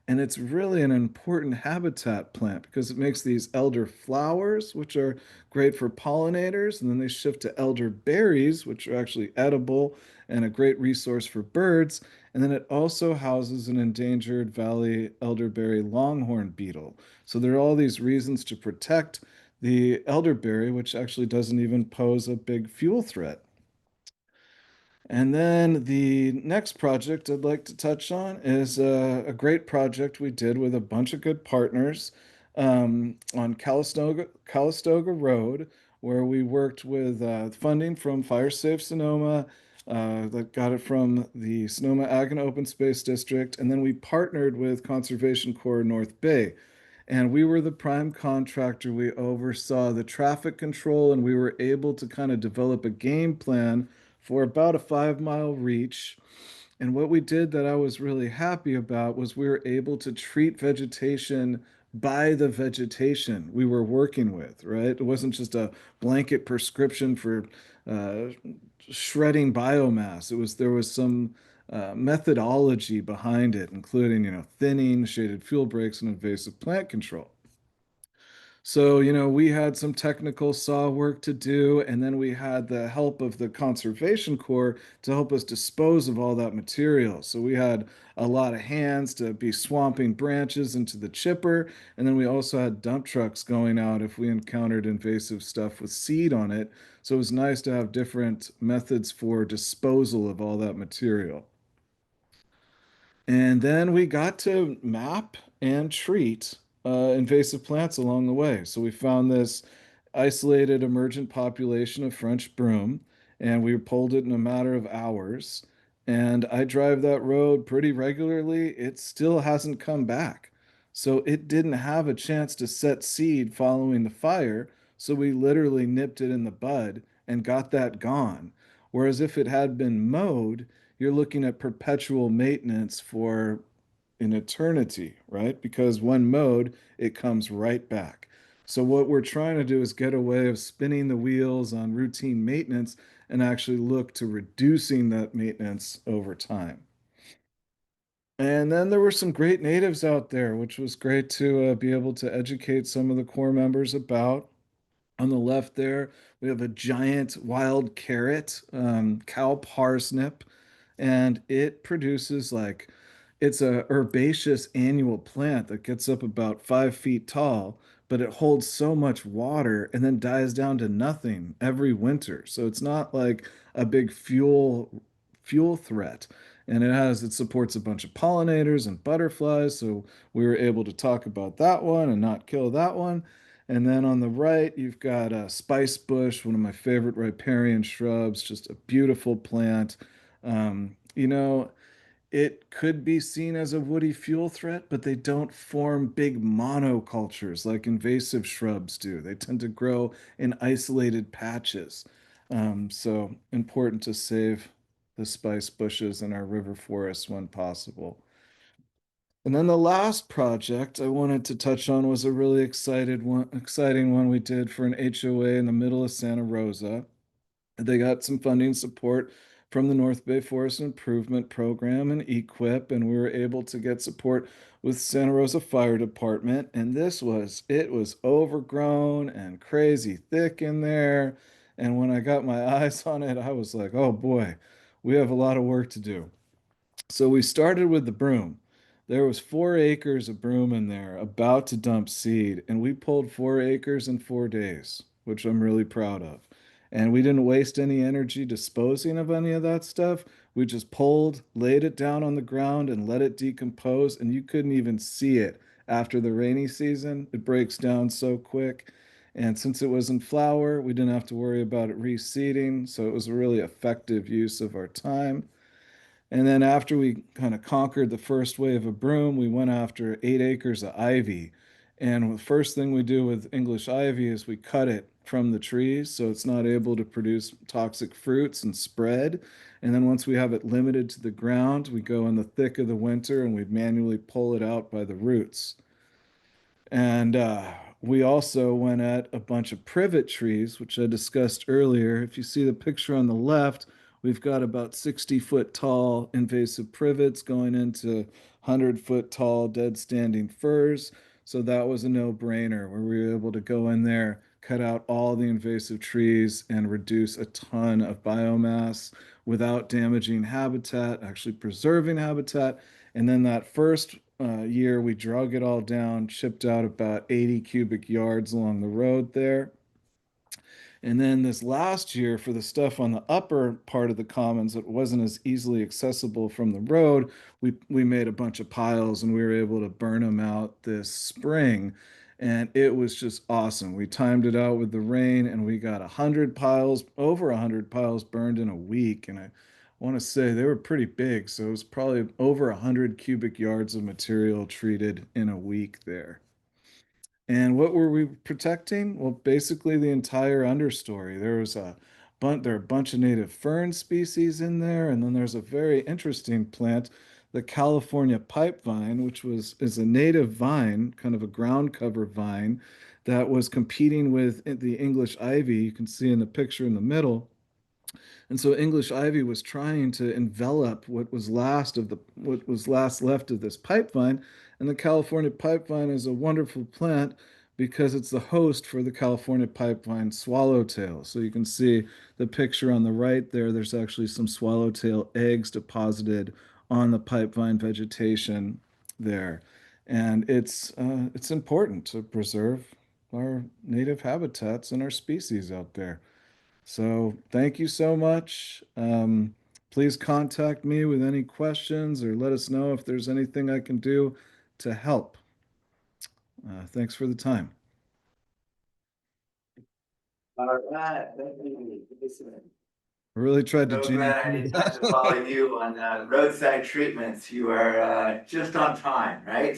And it's really an important habitat plant because it makes these elder flowers, which are great for pollinators, and then they shift to elder berries, which are actually edible and a great resource for birds. And then it also houses an endangered valley elderberry longhorn beetle. So there are all these reasons to protect the elderberry, which actually doesn't even pose a big fuel threat. And then the next project I'd like to touch on is a great project we did with a bunch of good partners on Calistoga Road, where we worked with funding from Fire Safe Sonoma, that got it from the Sonoma Ag and Open Space District, and then we partnered with Conservation Corps North Bay. And we were the prime contractor. We oversaw the traffic control, and we were able to kind of develop a game plan for about a 5 mile reach. And what we did that I was really happy about was we were able to treat vegetation by the vegetation we were working with, right? It wasn't just a blanket prescription for uh, shredding biomass. There was some methodology behind it, including, thinning, shaded fuel breaks, and invasive plant control. So, we had some technical saw work to do, and then we had the help of the Conservation Corps to help us dispose of all that material. So we had a lot of hands to be swamping branches into the chipper, and then we also had dump trucks going out if we encountered invasive stuff with seed on it. So it was nice to have different methods for disposal of all that material. And then we got to map and treat invasive plants along the way. So we found this isolated emergent population of French broom, and we pulled it in a matter of hours. And I drive that road pretty regularly. It still hasn't come back. So it didn't have a chance to set seed following the fire. So we literally nipped it in the bud and got that gone. Whereas if it had been mowed, you're looking at perpetual maintenance for an eternity, right? Because when mowed, it comes right back. So what we're trying to do is get a way of spinning the wheels on routine maintenance and actually look to reducing that maintenance over time. And then there were some great natives out there, which was great to be able to educate some of the core members about. On the left there, we have a giant wild carrot, cow parsnip, and it produces like it's a herbaceous annual plant that gets up about 5 feet tall, but it holds so much water and then dies down to nothing every winter. So it's not like a big fuel threat. And it supports a bunch of pollinators and butterflies. So we were able to talk about that one and not kill that one. And then on the right, you've got a spice bush, one of my favorite riparian shrubs, just a beautiful plant. You know, it could be seen as a woody fuel threat, but they don't form big monocultures like invasive shrubs do. They tend to grow in isolated patches. So important to save the spice bushes in our river forests when possible. And then the last project I wanted to touch on was a really exciting one we did for an HOA in the middle of Santa Rosa. They got some funding support from the North Bay Forest Improvement Program and EQIP, and we were able to get support with Santa Rosa Fire Department. And it was overgrown and crazy thick in there. And when I got my eyes on it, I was like, oh boy, we have a lot of work to do. So we started with the broom. There was 4 acres of broom in there about to dump seed, and we pulled 4 acres in 4 days, which I'm really proud of. And we didn't waste any energy disposing of any of that stuff. We just pulled, laid it down on the ground, and let it decompose, and you couldn't even see it after the rainy season. It breaks down so quick. And since it was in flower, we didn't have to worry about it reseeding, so it was a really effective use of our time. And then after we kind of conquered the first wave of broom, we went after 8 acres of ivy. And the first thing we do with English ivy is we cut it from the trees so it's not able to produce toxic fruits and spread. And then once we have it limited to the ground, we go in the thick of the winter and we manually pull it out by the roots. And we also went at a bunch of privet trees, which I discussed earlier. If you see the picture on the left, we've got about 60-foot tall invasive privets going into 100-foot tall dead standing firs. So that was a no-brainer where we were able to go in there, cut out all the invasive trees and reduce a ton of biomass without damaging habitat, actually preserving habitat. And then that first year, we drug it all down, chipped out about 80 cubic yards along the road there. And then this last year, for the stuff on the upper part of the commons that wasn't as easily accessible from the road, we made a bunch of piles and we were able to burn them out this spring. And it was just awesome. We timed it out with the rain and we got 100 piles, over 100 piles burned in a week. And I want to say they were pretty big. So it was probably over 100 cubic yards of material treated in a week there. And what were we protecting? Well, basically the entire understory. There are a bunch of native fern species in there, and then there's a very interesting plant, the California pipe vine, is a native vine, kind of a ground cover vine, that was competing with the English ivy. You can see in the picture in the middle. And so English ivy was trying to envelop what was last left of this pipe vine. And the California pipe vine is a wonderful plant because it's the host for the California pipe vine swallowtail. So you can see the picture on the right there. There's actually some swallowtail eggs deposited on the pipe vine vegetation there. And it's important to preserve our native habitats and our species out there. So thank you so much. Please contact me with any questions or let us know if there's anything I can do to help. Thanks for the time. All right, thank you. I really tried to So jam glad I through did time to that. follow you on roadside treatments. You are just on time, right?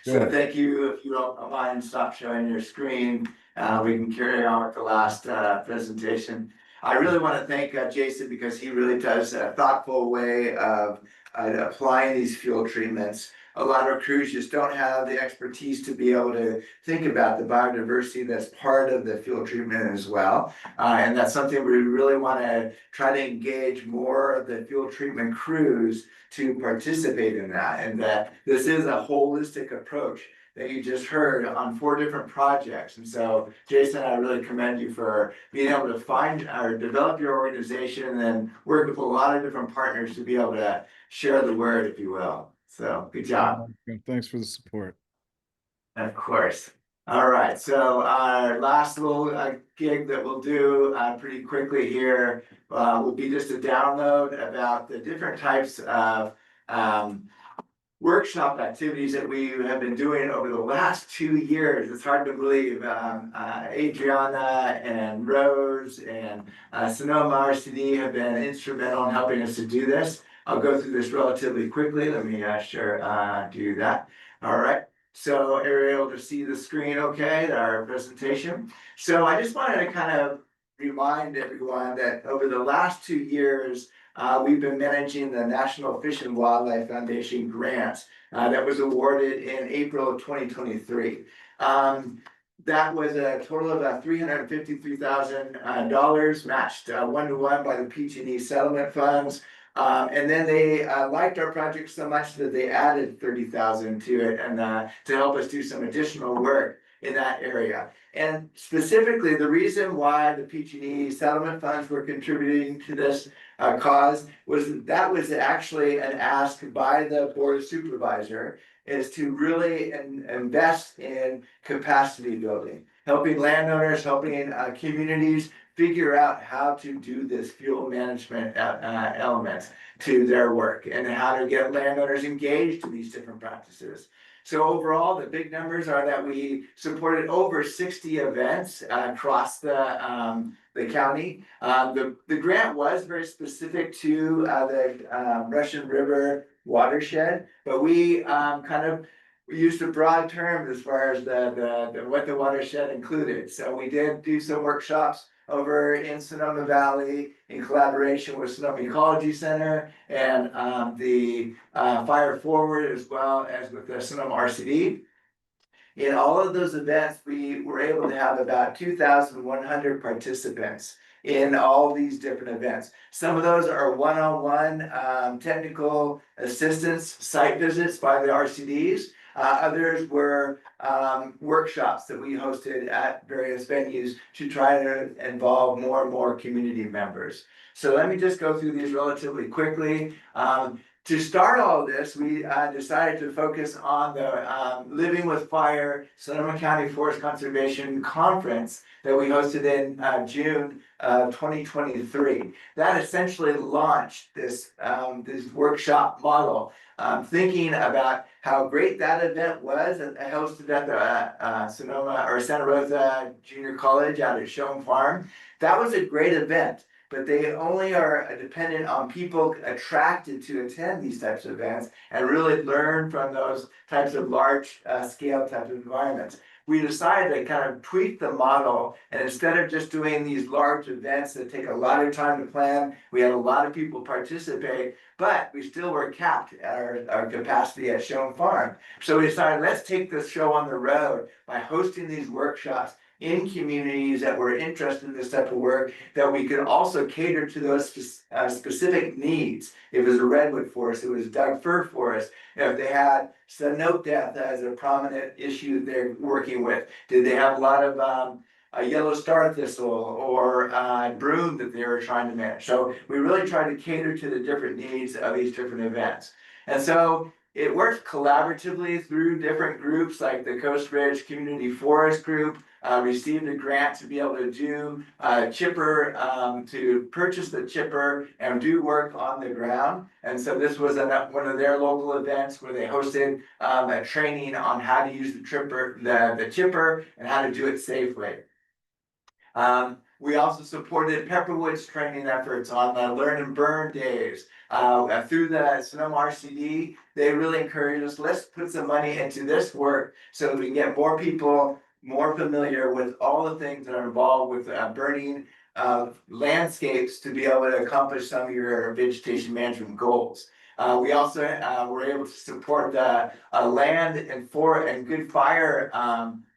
So thank you. If you don't mind, stop showing your screen. We can carry on with the last presentation. I really want to thank Jason because he really does a thoughtful way of applying these fuel treatments. a lot of crews just don't have the expertise to be able to think about the biodiversity that's part of the fuel treatment as well. And that's something we really want to try to engage more of the fuel treatment crews to participate in that. And that this is a holistic approach that you just heard on 4 different projects. And so Jason, I really commend you for being able to find or develop your organization and then work with a lot of different partners to be able to share the word, if you will. So good job. Thanks for the support. Of course. All right, so our last little gig that we'll do pretty quickly here will be just a download about the different types of workshop activities that we have been doing over the last 2 years. It's hard to believe. Adriana and Rose and Sonoma RCD have been instrumental in helping us to do this. I'll go through this relatively quickly. Let me do that. All right. So are you able to see the screen okay, our presentation? So I just wanted to kind of remind everyone that over the last 2 years, we've been managing the National Fish and Wildlife Foundation grant that was awarded in April of 2023. That was a total of $353,000 matched 1-to-1 by the PG&E settlement funds. And then they liked our project so much that they added 30,000 to it and to help us do some additional work in that area. And specifically, the reason why the PG&E settlement funds were contributing to this cause was that was actually an ask by the board supervisor is to really invest in capacity building, helping landowners, helping communities figure out how to do this fuel management element to their work and how to get landowners engaged in these different practices. So overall, the big numbers are that we supported over 60 events across the county. The grant was very specific to the Russian River watershed, but we we used a broad term as far as what the watershed included. So we did do some workshops over in Sonoma Valley in collaboration with Sonoma Ecology Center and the Fire Forward, as well as with the Sonoma RCD. In all of those events, we were able to have about 2,100 participants in all these different events. Some of those are one-on-one technical assistance site visits by the RCDs. Others were workshops that we hosted at various venues to try to involve more and more community members. So let me just go through these relatively quickly. To start all of this, we decided to focus on the Living with Fire Sonoma County Forest Conservation Conference that we hosted in June of 2023. That essentially launched this workshop model, thinking about how great that event was, hosted at the Sonoma or Santa Rosa Junior College out at Shone Farm. That was a great event, but they only are dependent on people attracted to attend these types of events and really learn from those types of large scale type of environments. We decided to kind of tweak the model, and instead of just doing these large events that take a lot of time to plan, we had a lot of people participate, but we still were capped at our capacity at Shone Farm. So we decided, let's take this show on the road by hosting these workshops in communities that were interested in this type of work, that we could also cater to those specific needs. If it was a redwood forest, it was Doug fir forest. If they had cenote death as a prominent issue they're working with, did they have a lot of a yellow star thistle or broom that they were trying to manage? So we really tried to cater to the different needs of these different events. And so it worked collaboratively through different groups, like the Coast Ridge Community Forest Group received a grant to be able to do chipper, to purchase the chipper and do work on the ground. And so this was one of their local events where they hosted a training on how to use the chipper and how to do it safely. We also supported Pepperwood's training efforts on the Learn and Burn days. Through the Sonoma RCD, they really encouraged us, let's put some money into this work so that we can get more people more familiar with all the things that are involved with burning landscapes to be able to accomplish some of your vegetation management goals. We also were able to support the land and good fire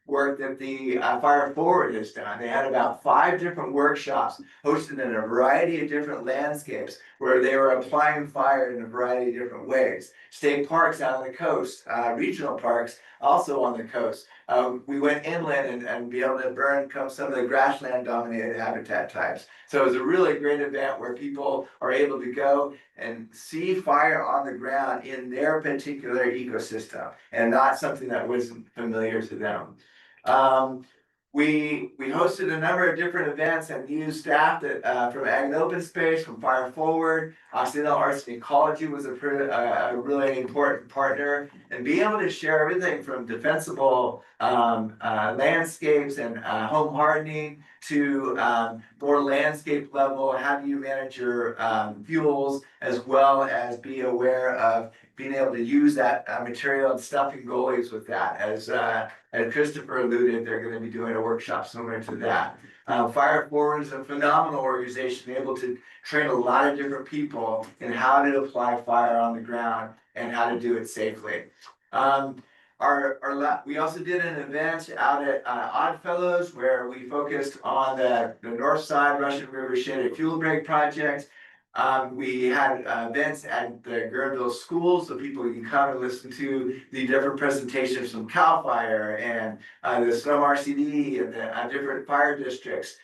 work that the Fire Forward has done. They had about 5 different workshops hosted in a variety of different landscapes where they were applying fire in a variety of different ways. State parks out on the coast, regional parks also on the coast. We went inland and be able to burn some of the grassland dominated habitat types. So it was a really great event where people are able to go and see fire on the ground in their particular ecosystem and not something that wasn't familiar to them. We hosted a number of different events and used staff that from Ag and Open Space, from Fire Forward, Occidental Arts and Ecology was a really important partner, and being able to share everything from defensible landscapes and home hardening to more landscape level, how do you manage your fuels, as well as be aware of being able to use that material and stuffing goalies with that. As Christopher alluded, they're going to be doing a workshop similar to that. Fire Forward is a phenomenal organization, able to train a lot of different people in how to apply fire on the ground and how to do it safely. We also did an event out at Oddfellows where we focused on the north side Russian River Shaded Fuel Break project. We had events at the Guerneville schools so people can come and listen to the different presentations from CAL FIRE and the Sonoma RCD and the different fire districts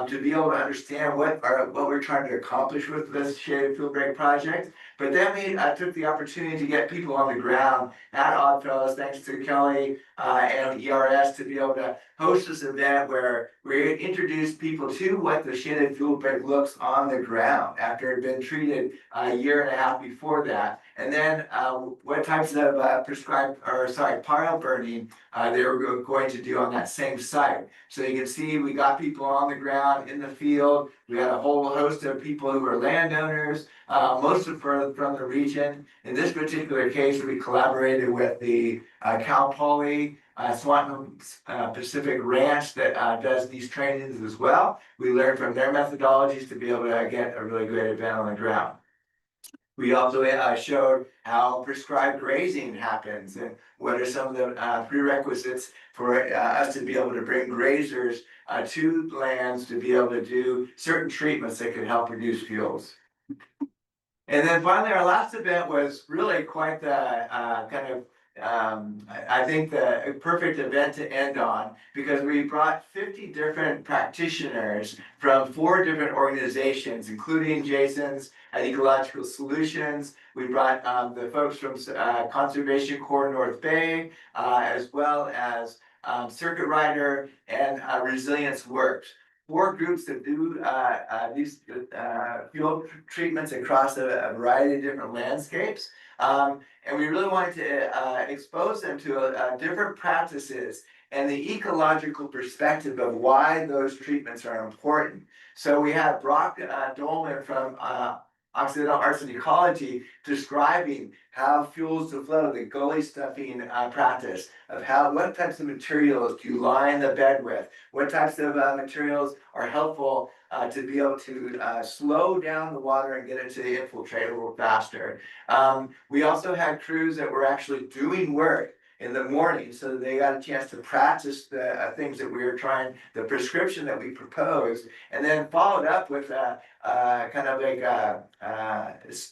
to be able to understand what we're trying to accomplish with this Shaded Fuel Break project. But then we took the opportunity to get people on the ground at Oddfellows, thanks to Kelly and ERS, to be able to host this event where we introduced people to what the shaded fuel break looks on the ground after it had been treated a year and a half before that. And then what types of pile burning they were going to do on that same site. So you can see we got people on the ground in the field. We had a whole host of people who were landowners, most of them from the region. In this particular case, we collaborated with the Cal Poly Swanton Pacific Ranch that does these trainings as well. We learned from their methodologies to be able to get a really great event on the ground. We also showed how prescribed grazing happens and what are some of the prerequisites for us to be able to bring grazers to lands to be able to do certain treatments that could help reduce fuels. And then finally, our last event was really quite the I think the perfect event to end on, because we brought 50 different practitioners from 4 different organizations, including Jason's at Ecological Solutions. We brought the folks from Conservation Corps North Bay, as well as Circuit Rider and Resilience Works. 4 groups that do these fuel treatments across a variety of different landscapes. And we really wanted to expose them to different practices and the ecological perspective of why those treatments are important. So we had Brock Dolman from Occidental Arts and Ecology describing how fuels to flow, the gully stuffing practice of what types of materials do you line the bed with, what types of materials are helpful to be able to slow down the water and get it to infiltrate a little faster. We also had crews that were actually doing work in the morning so that they got a chance to practice the things that we were trying, the prescription that we proposed, and then followed up with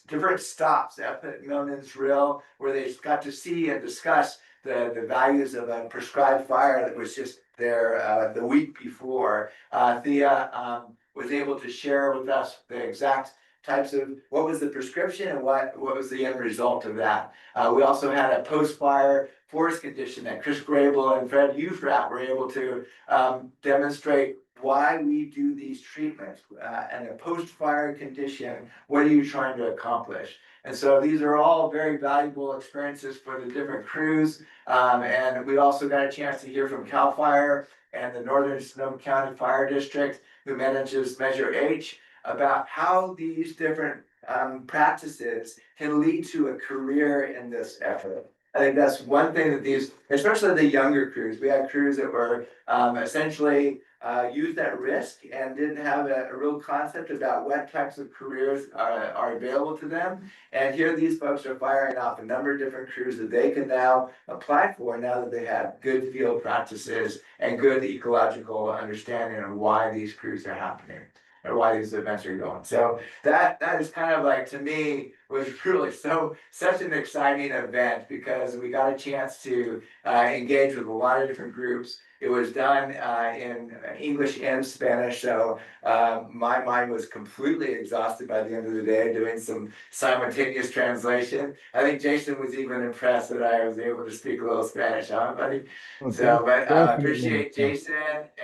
different stops up at Milton's Drill, where they got to see and discuss the values of a prescribed fire that was just there the week before. Thea was able to share with us the exact types of what was the prescription and what was the end result of that. We also had a post-fire forest condition that Chris Grable and Fred Ufrat were able to demonstrate why we do these treatments. And a post-fire condition, what are you trying to accomplish? And so these are all very valuable experiences for the different crews. And we also got a chance to hear from CAL FIRE and the Northern Sonoma County Fire District, who manages Measure H, about how these different practices can lead to a career in this effort. I think that's one thing that these, especially the younger crews, we had crews that were essentially used at risk and didn't have a real concept about what types of careers are available to them. And here these folks are firing off a number of different careers that they can now apply for now that they have good field practices and good ecological understanding of why these careers are happening or why these events are going. So that is kind of like, to me, was really such an exciting event because we got a chance to engage with a lot of different groups. It was done in English and Spanish, so my mind was completely exhausted by the end of the day doing some simultaneous translation. I think Jason was even impressed that I was able to speak a little Spanish, huh, buddy? Oh, So, but definitely. appreciate Jason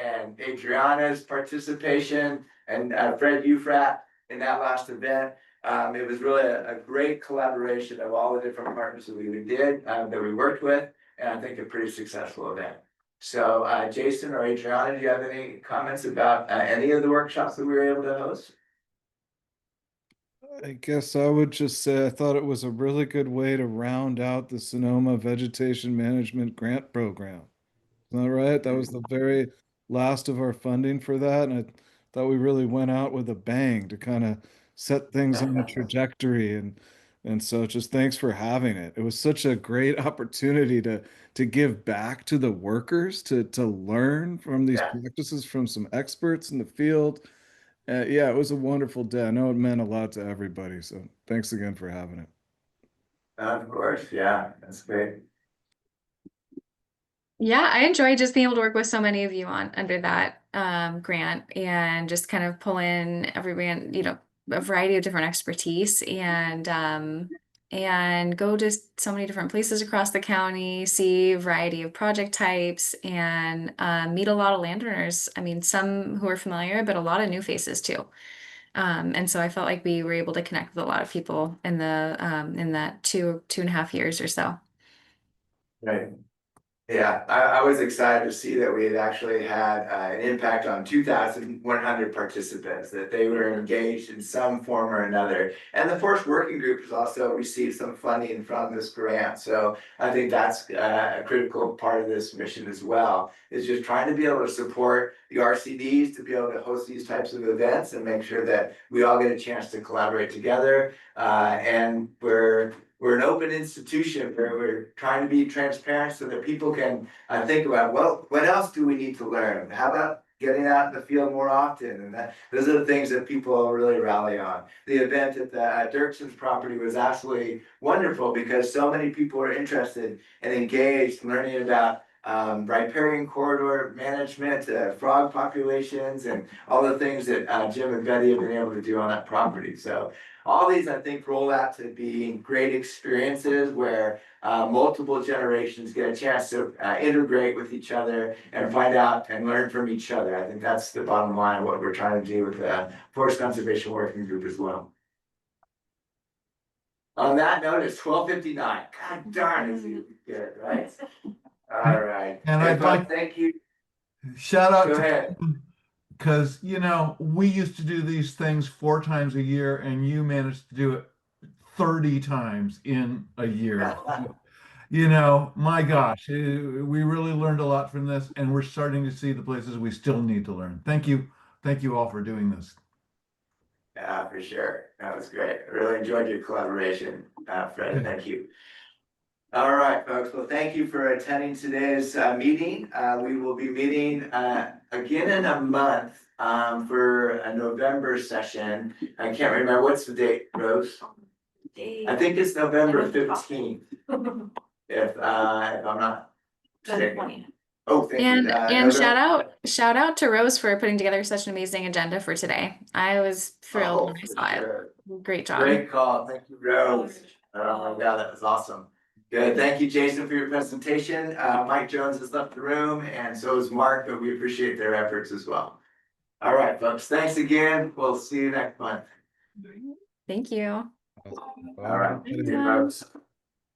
and Adriana's participation and Fred Ufrat in that last event. It was really a great collaboration of all the different partners that we did, that we worked with, and I think a pretty successful event. So, Jason or Adriana, do you have any comments about any of the workshops that we were able to host? I guess I would just say I thought it was a really good way to round out the Sonoma Vegetation Management Grant Program. Isn't that right? That was the very last of our funding for that, and I thought we really went out with a bang to kind of set things on a trajectory, and so just thanks for having it. It was such a great opportunity to give back to the workers, to learn from these practices from some experts in the field. Yeah, it was a wonderful day. I know it meant a lot to everybody, so thanks again for having it. Of course, yeah, that's great. Yeah, I enjoyed just being able to work with so many of you on under that grant and just kind of pull in everyone, a variety of different expertise and go to so many different places across the county, see a variety of project types, and meet a lot of landowners. I mean, some who are familiar, but a lot of new faces too. And so I felt like we were able to connect with a lot of people in that 2.5 years or so. Right. Yeah, I was excited to see that we had actually had an impact on 2,100 participants, that they were engaged in some form or another. And the Forest Working Group has also received some funding from this grant. So I think that's a critical part of this mission as well, is just trying to be able to support the RCDs to be able to host these types of events and make sure that we all get a chance to collaborate together. And we're an open institution where we're trying to be transparent so that people can think about, well, what else do we need to learn? How about getting out in the field more often? And those are the things that people really rally on. The event at the Dirkson's property was absolutely wonderful because so many people are interested and engaged learning about riparian corridor management, frog populations, and all the things that Jim and Betty have been able to do on that property. So all these, I think, roll out to be great experiences where multiple generations get a chance to integrate with each other and find out and learn from each other. I think that's the bottom line of what we're trying to do with the Forest Conservation Working Group as well. On that note, it's 12:59. God darn, is it good, right? All right. And I'd like thank you. Shout out Go to ahead. because we used to do these things 4 times a year, and you managed to do it 30 times in a year. My gosh, we really learned a lot from this, and we're starting to see the places we still need to learn. Thank you all for doing this. Yeah, for sure. That was great. I really enjoyed your collaboration, Fred. Thank you. All right, folks. Well, thank you for attending today's meeting. We will be meeting again in a month for a November session. I can't remember, what's the date, Rose? I think it's November 15th. If I'm not mistaken. Oh, thank And you. and shout out to Rose for putting together such an amazing agenda for today. I was thrilled when I saw it. Great job. Great call. Thank you, Rose. Oh my God, that was awesome. Good. Thank you, Jason, for your presentation. Mike Jones has left the room, and so has Mark, but we appreciate their efforts as well. All right, folks. Thanks again. We'll see you next month. Thank you. All right. Thank you, folks.